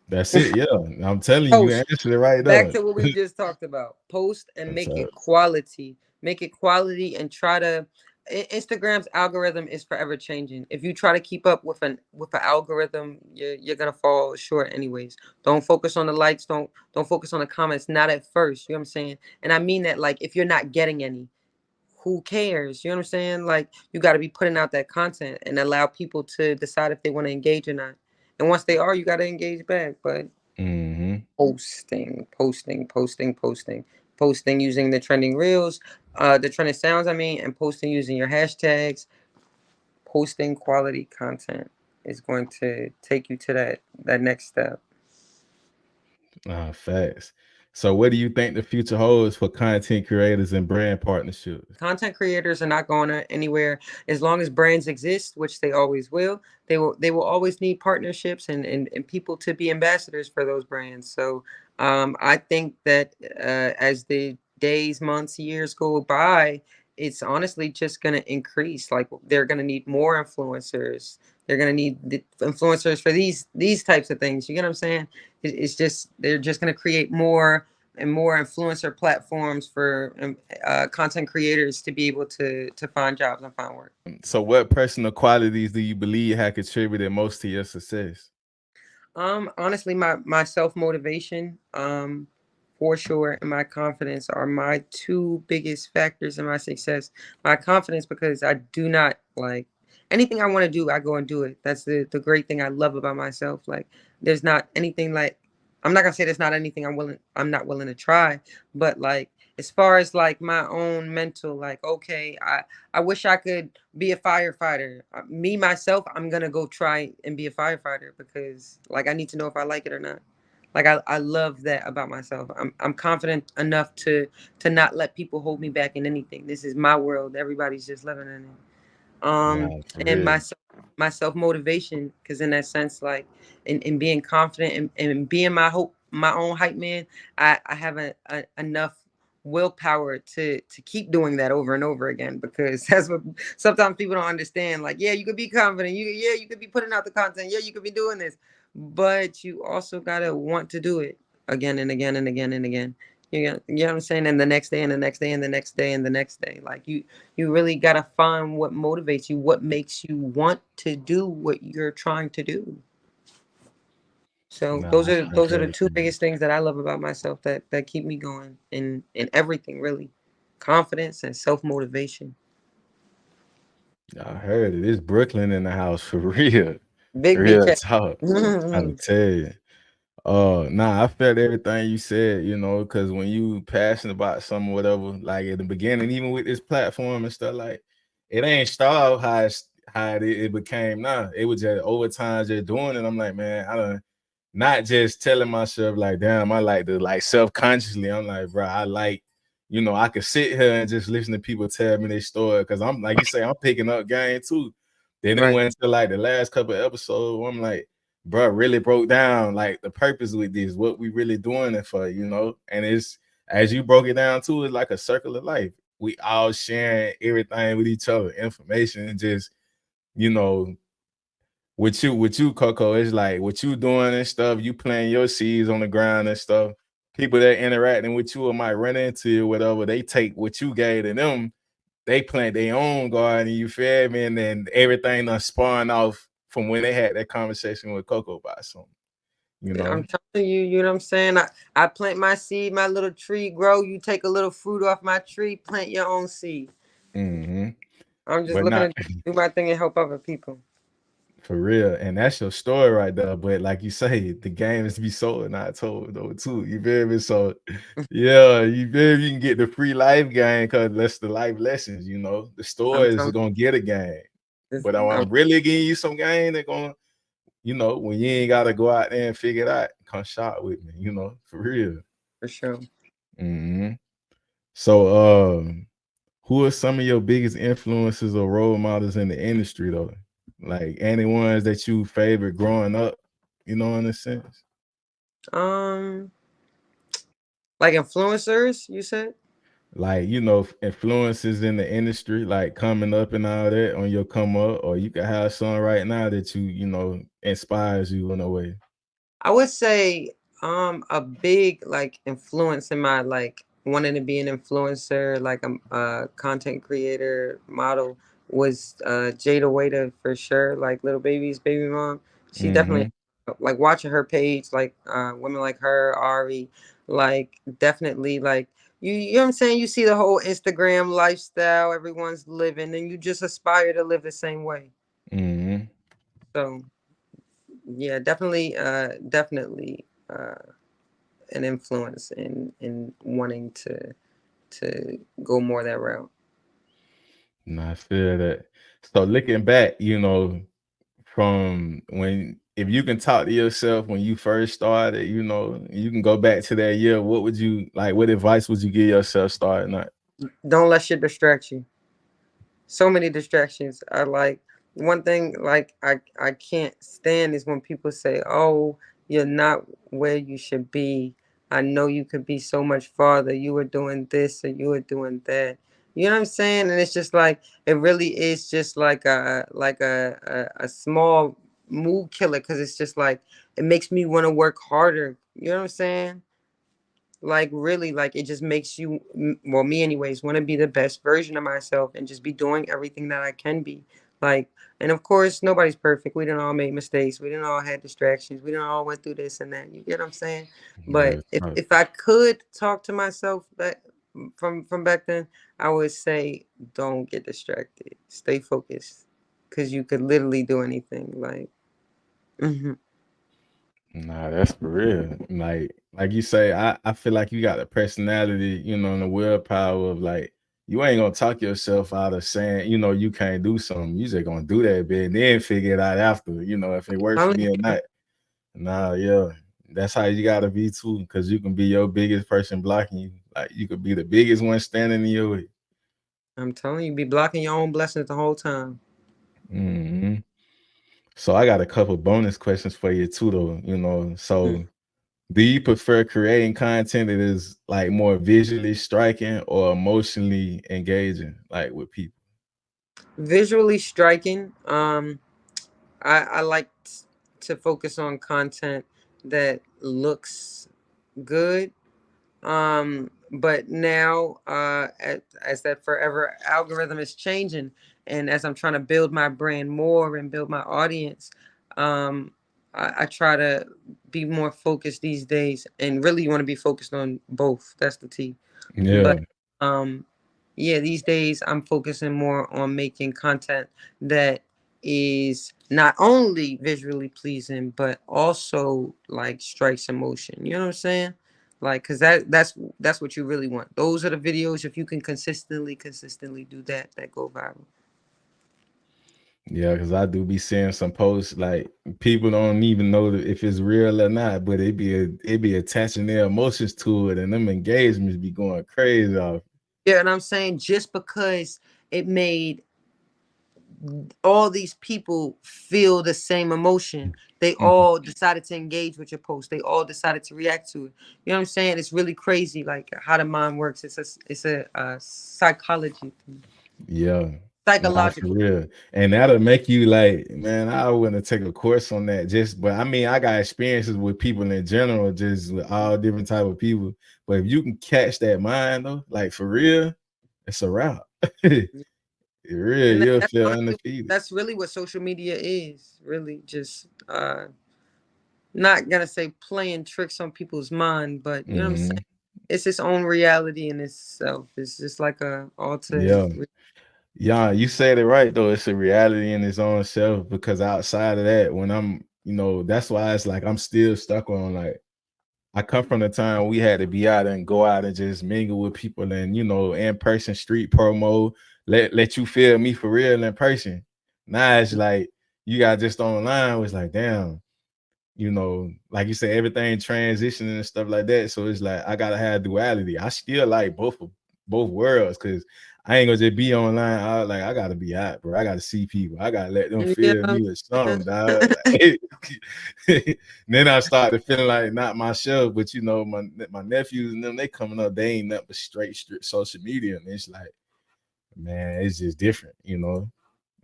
That's it. Yeah. I'm telling you, you Post. answered it right Back there. to what we just talked about. Post and That's make it all. quality. Make it quality and try to Instagram's algorithm is forever changing. If you try to keep up with an algorithm, you're gonna fall short anyways. Don't focus on the likes. Don't focus on the comments. Not at first. You know what I'm saying? And I mean that, like, if you're not getting any, who cares? You know what I'm saying? Like, you got to be putting out that content and allow people to decide if they want to engage or not. And once they are, you got to engage back. But Mm-hmm. posting using the trending reels, the trending sounds, I mean, and posting using your hashtags, posting quality content is going to take you to that next step. Facts. So what do you think the future holds for content creators and brand partnerships? Content creators are not going anywhere as long as brands exist, which they always will. They will always need partnerships and people to be ambassadors for those brands. So I think that as the days, months, years go by, it's honestly just going to increase. Like, they're going to need more influencers. They're going to need the influencers for these types of things. You get what I'm saying? It's just, they're just going to create more and more influencer platforms for content creators to be able to find jobs and find work. So what personal qualities do you believe have contributed most to your success? Honestly, my self motivation, for sure, and my confidence are my two biggest factors in my success. My confidence, because I do not like anything I want to do, I go and do it. That's the great thing I love about myself. Like, there's not anything like, I'm not gonna say there's not anything I'm not willing to try, but like, as far as like my own mental, like, okay, I wish I could be a firefighter. Me myself, I'm gonna go try and be a firefighter, because like, I need to know if I like it or not. Like, I love that about myself. I'm confident enough to not let people hold me back in anything. This is my world. Everybody's just living in it. Nah, for And real. my self motivation, because in that sense, like, in being confident and being my own hype man, I have enough willpower to keep doing that over and over again, because that's what sometimes people don't understand. Like, yeah, you could be confident, you could be putting out the content, yeah, you could be doing this, but you also gotta want to do it again and again and again and again. You know what I'm saying? And the next day and the next day and the next day and the next day. Like, you really gotta find what motivates you, what makes you want to do what you're trying to do. So Nah, those I are felt those are the two everything. biggest things that I love about myself that keep me going in everything really. Confidence and self motivation. I heard it. It's Brooklyn in the house for real. Big Real BK. talk. Trying to tell you. Nah, I felt everything you said, because when you passionate about something, whatever, like at the beginning, even with this platform and stuff, like it ain't start how it became now. It was just over time just doing it. I'm like, man, I don't not just telling myself like, damn, I like to like self-consciously. I'm like, bro, I like, I could sit here and just listen to people tell me their story. Cause I'm like you say, I'm picking up game too. Then it Right. went to like the last couple of episodes where I'm like, bro, really broke down like the purpose with this, what we really doing it for. And it's as you broke it down too, it's like a circle of life. We all sharing everything with each other, information, and just, you know, with you, Coco, it's like what you doing and stuff, you planting your seeds on the ground and stuff. People that interacting with you or might run into you, whatever, they take what you gave to them, they plant their own garden, you feel me? And then everything done spawn off from when they had that conversation with Coco about something, you I'm know? telling you, you know what I'm saying? I plant my seed, my little tree grow. You take a little fruit off my tree, plant your own seed. Mm-hmm. I'm just But looking not to do my thing and help other people. for real. And that's your story right there. But like you say, the game is to be sold, not told though, too. You feel me? So yeah, you feel me? You can get the free life game because that's the life lessons. The I'm stories are telling gonna get a game. you, But I'm really giving you some game, they're gonna, when you ain't gotta go out there and figure it out, come shop with me, for real. for sure. Hmm. So who are some of your biggest influences or role models in the industry though? Like any ones that you favorite growing up, in a sense? Um, like influencers, you said? Like, influences in the industry, like coming up and all that on your come up, or you can have some right now that inspires you in a way. I would say a big like influence in my like wanting to be an influencer, like a content creator model was Jada Waiter for sure, like little baby's baby mom. She definitely Mm-hmm. like watching her page, like women like her, Ari, like definitely like you know what I'm saying? You see the whole Instagram lifestyle everyone's living and you just aspire to live the same way. Mm-hmm. So yeah, definitely an influence in wanting to go more that route. No, I feel that. So looking back, from when if you can talk to yourself when you first started, you can go back to that year, what would you like, what advice would you give yourself starting out? Don't let shit distract you. So many distractions. I like one thing like I can't stand is when people say, "Oh, you're not where you should be. I know you could be so much farther. You were doing this or you were doing that." You know what I'm saying? And it's just like it really is just like a small mood killer because it's just like it makes me want to work harder. You know what I'm saying? Like really, like it just makes you, well, me anyways, want to be the best version of myself and just be doing everything that I can be. Like, and of course nobody's perfect, we didn't all make mistakes, we didn't all had distractions, we didn't all went through this and that, you get what I'm saying? But Real if, talk. if I could talk to myself back from back then, I would say don't get distracted, stay focused, because you could literally do anything. Like mhm. Nah, that's for real. Like you say, I feel like you got the personality, and the willpower of like you ain't gonna talk yourself out of saying, you can't do something. You just gonna do that bit and then figure it out after, if it works for Telling me or you, not. Nah, yeah. That's how you gotta be too, because you can be your biggest person blocking you. Like you could be the biggest one standing in your way. I'm telling you, be blocking your own blessings the whole time. Hmm. So I got a couple bonus questions for you too, though. Mm. So do you prefer creating content that is like more visually striking or emotionally engaging, like with people? Visually striking. I like to focus on content that looks good. But now, as that forever algorithm is changing, and as I'm trying to build my brand more and build my audience, I try to be more focused these days, and really you want to be focused on both. That's the T. Yeah. But um, yeah, these days I'm focusing more on making content that is not only visually pleasing but also like strikes emotion. You know what I'm saying? Like, cause that's what you really want. Those are the videos. If you can consistently do that, that go viral. Yeah, because I do be seeing some posts like people don't even know if it's real or not, but it be attaching their emotions to it, and them engagements be going crazy off. Yeah, and I'm saying just because it made all these people feel the same emotion, they Mhm. all decided to engage with your post. They all decided to react to it. You know what I'm saying? It's really crazy, like how the mind works. It's a psychology thing. Yeah, nah, for Psychological. real, and that'll make you like, man, I want to take a course on that. Just, but I mean, I got experiences with people in general, just with all different type of people. But if you can catch that mind though, like for real, it's a wrap. It real, And you'll that's feel honestly, undefeated. that's really what social media is. Really, just not gonna say playing tricks on people's mind, but you know what I'm Hmm. saying. It's its own reality in itself. It's just like a alter. Yeah. Yeah, you said it right though. It's a reality in its own self because outside of that, when I'm, that's why it's like I'm still stuck on like I come from the time we had to be out and go out and just mingle with people and in person street promo, let you feel me for real in person. Now it's like you got just online. It's like damn, like you said, everything transitioning and stuff like that. So it's like I gotta have duality. I still like both worlds because I ain't gonna just be online. I gotta be out, bro. I gotta see people. I gotta let them Yeah, feel me with something, dog. Then I started feeling like not myself, but my nephews and them, they coming up, they ain't nothing but straight social media, and it's like, man, it's just different.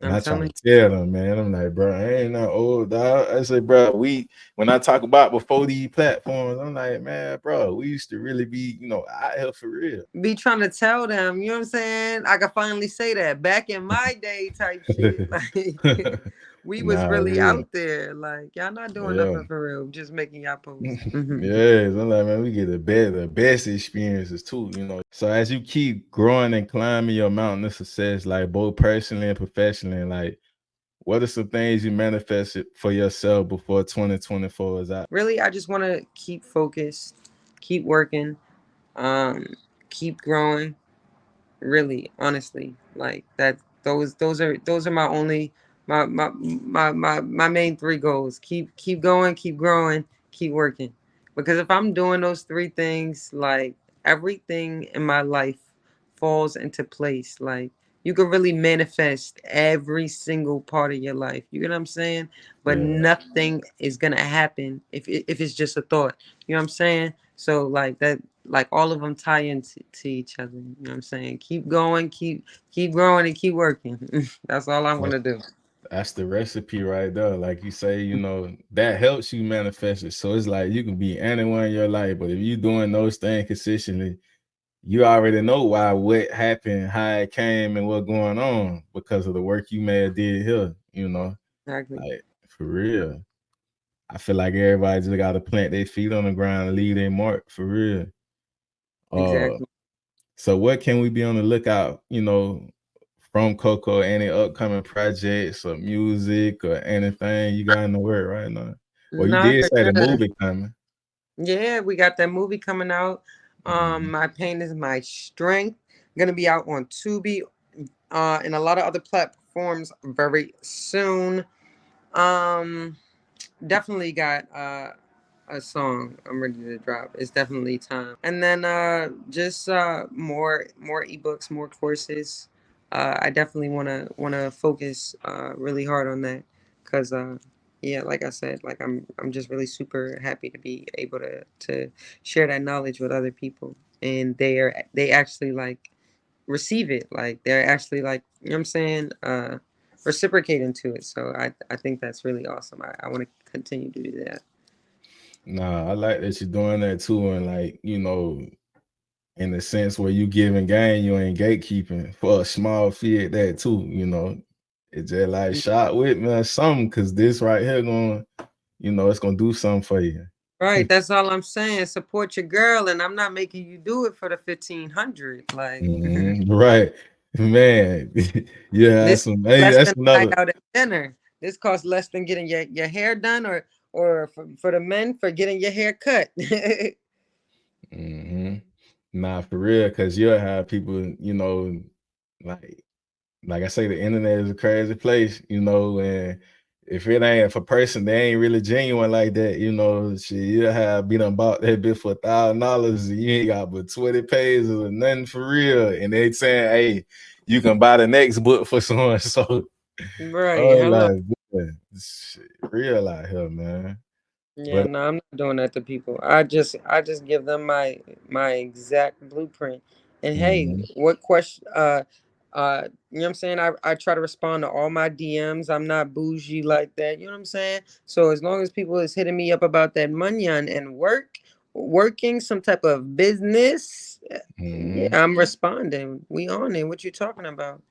And I'm I try to telling tell them, man, I'm like, bro, I ain't not old, dog. I say, bro, when I talk about before these platforms, I'm like, man, bro, we used to really be, out here for real. you. Be trying to tell them, you know what I'm saying? I can finally say that. Back in my day type shit, like we was Nah, really real. out there. Like, y'all not doing Yeah. nothing for real. Just making y'all posts. Hmm. Yes, I'm like, man, we get the best experiences too. So as you keep growing and climbing your mountain of success, like both personally and professionally, like what are some things you manifested for yourself before 2024 is out? Really, I just want to keep focused, keep working, um, keep growing. Really, honestly, like that. Those are my only my main three goals. Keep going, keep growing, keep working. Because if I'm doing those three things, like everything in my life falls into place. Like you can really manifest every single part of your life. You get what I'm saying? But Yeah. nothing is gonna happen if it's just a thought. You know what I'm saying? So like that, like all of them tie into to each other. You know what I'm saying? Keep going, keep growing, and keep working. That's all I want That's, to do. that's the recipe right there. Like you say, that helps you manifest it. So it's like you can be anyone in your life, but if you doing those things consistently, you already know why what happened, how it came, and what going on because of the work you may have did here. Exactly. Like for real. I feel like everybody just gotta plant their feet on the ground and leave their mark for real. Uh Exactly. so what can we be on the lookout, from Coco, any upcoming projects or music or anything you got in the work right now? Well, you Not did for say the sure. movie coming. Yeah, we got that movie coming out. Mhm. My pain is my strength. Gonna be out on Tubi, and a lot of other platforms very soon. Um, Definitely got a song I'm ready to drop. It's definitely time. And then just more ebooks, more courses. I definitely wanna focus really hard on that because yeah, like I said, like I'm just really super happy to be able to share that knowledge with other people, and they actually like receive it. Like they're actually like, you know what I'm saying, reciprocating to it. So I think that's really awesome. I want to continue to do that. Nah, I like that you're doing that too, and like, in the sense where you giving game, you ain't gatekeeping for a small fee at that too. It's just like shot with me or something, cause this right here going, it's gonna do something for you. Right, that's all I'm saying. Support your girl, and I'm not making you do it for the 1,500. Like Right, man. Yeah, this hey, less that's than a night another. out at dinner. This costs less than getting your hair done, or for the men for getting your hair cut. hmm Nah, for real, because you'll have people, like like I say, the internet is a crazy place, and if it ain't if a person they ain't really genuine like that, shit, you'll have be done bought that bitch for $1,000 and you ain't got but 20 pages or nothing for real. And they saying, hey, you can buy the next book for so and so. Right. Oh, Hello. like shit, real out here, man. Yeah, But no, I'm not doing that to people. I just give them my exact blueprint. And hey, mhm, what question you know what I'm saying? I try to respond to all my DMs. I'm not bougie like that. You know what I'm saying? So as long as people is hitting me up about that money and working some type of business, yeah, mhm, I'm responding. We on it. What you talking about?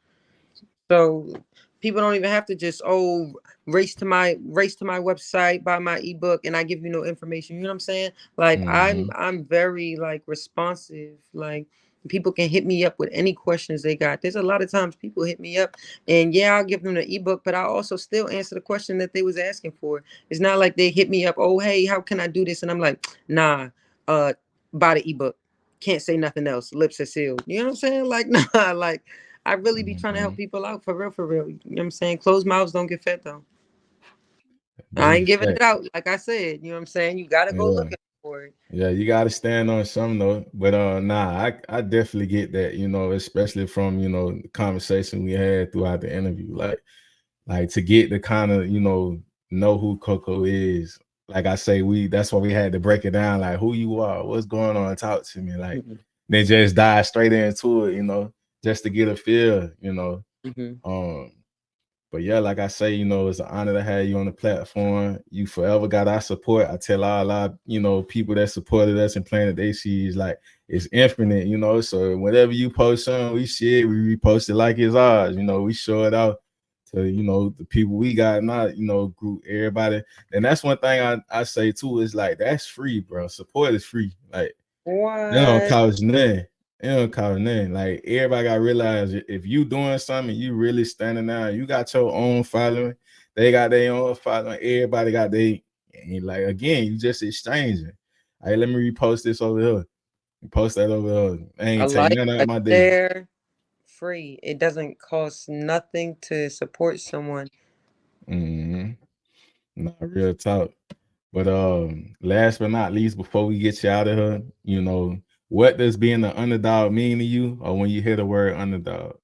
So people don't even have to just race to my website, buy my ebook, and I give you no information. You know what I'm saying? Like I'm mhm, I'm very like responsive. Like people can hit me up with any questions they got. There's a lot of times people hit me up and yeah, I'll give them the ebook, but I also still answer the question that they was asking for. It's not like they hit me up, oh hey, how can I do this? And I'm like, nah, uh, buy the ebook. Can't say nothing else. Lips are sealed. You know what I'm saying? Like, nah, like I really be trying to help mhm. people out for real, for real. You know what I'm saying? Closed mouths don't get fed though. I Big ain't giving fact. it out. Like I said, you know what I'm saying? You gotta go Yeah. looking for it. Yeah, you gotta stand on something though. But nah, I definitely get that, especially from, the conversation we had throughout the interview. Like to get the kind of, know who Coco is. Like I say, that's why we had to break it down, like who you are, what's going on, talk to me. Like Mhm. then just dive straight into it, just to get a feel. Mhm. Um but yeah, like I say, it's an honor to have you on the platform. You forever got our support. I tell all our, people that supported us and planted their seeds, like it's infinite, So whenever you post something, we repost it like it's ours. We show it out to, the people we got, not, group, everybody. And that's one thing I say too, is like that's free, bro. Support is free. Like it don't What? cost nothing. It don't cost nothing. Like everybody gotta realize if you doing something, you really standing out. You got your own following. They got their own following. Everybody got their. And like again, you just exchanging. Hey, let me repost this over here. Post that over here. I A ain't take like, nothing out a of my day. share, free. It doesn't cost nothing to support someone. Mm-hmm. Not real talk. But last but not least, before we get you out of here, what does being an underdog mean to you, or when you hear the word underdog?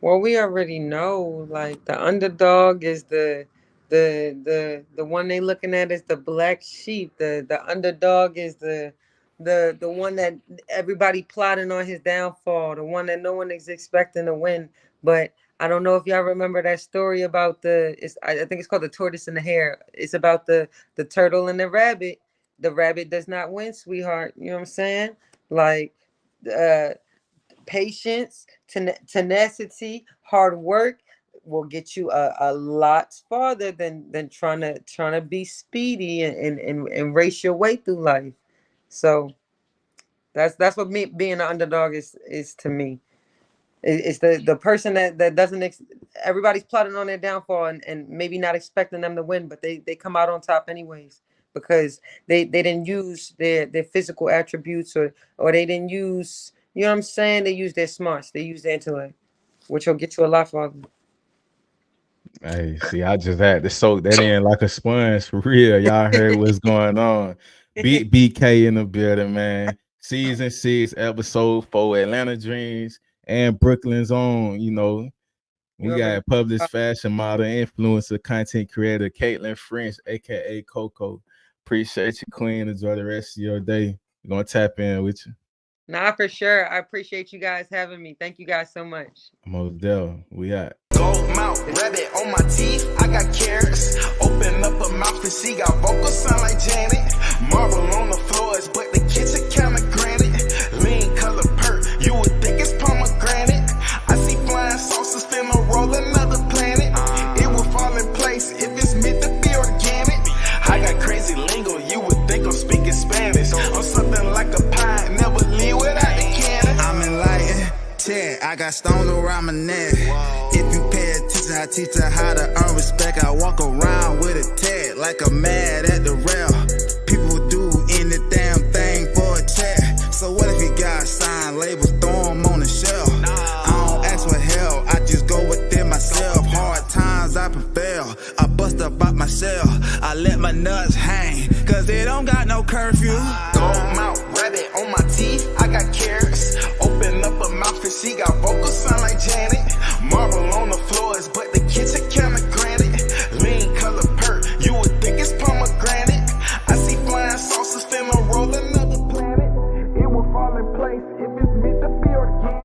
Well, we already know, like the underdog is the one they looking at is the black sheep. The underdog is the one that everybody plotting on his downfall. The one that no one is expecting to win. But I don't know if y'all remember that story about I think it's called the tortoise and the hare. It's about the turtle and the rabbit. The rabbit does not win, sweetheart. You know what I'm saying? Like, uh patience, tenacity, hard work will get you a lot farther than trying to be speedy and race your way through life. So that's what me being an underdog is to me. It's the person that doesn't everybody's plotting on their downfall and maybe not expecting them to win, but they come out on top anyways because they didn't use their physical attributes or they didn't use, you know what I'm saying, they use their smarts, they use their intellect, which will get you a lot farther. Hey, see, I just had to soak that in like a sponge for real. Y'all heard what's going on. Big BK in the building, man. Season 6, episode 4, Atlanta Dreams and Brooklyn's own. You We already got published fashion model, influencer, content creator, Caitlin French, aka Coco. Appreciate you, Queen. Enjoy the rest of your day. We're gonna tap in with you. Nah, for sure. I appreciate you guys having me. Thank you guys so much. Most Dell. We out. Gold mouth, rabbit on my teeth, I got carrots. Open up her mouth and she got vocals sound like Janet. Marble on the floors, but the kitchen kinda granted. Lean color perk, you would think it's pomegranate. I see flying saucers finna roll another planet. It will fall in place if it's meant to be organic. I got crazy lingo, you would I got stones around my neck. If you pay attention, I teach her how to earn respect. I walk around with a tag like I'm mad at the rail. People do any damn thing for a check. So what if you got signed labels, throw them on the shelf? I don't ask for help, I just go within myself. Hard times I prevail, I bust up out my shell. I let my nuts hang, cause it don't got no curfew. Don't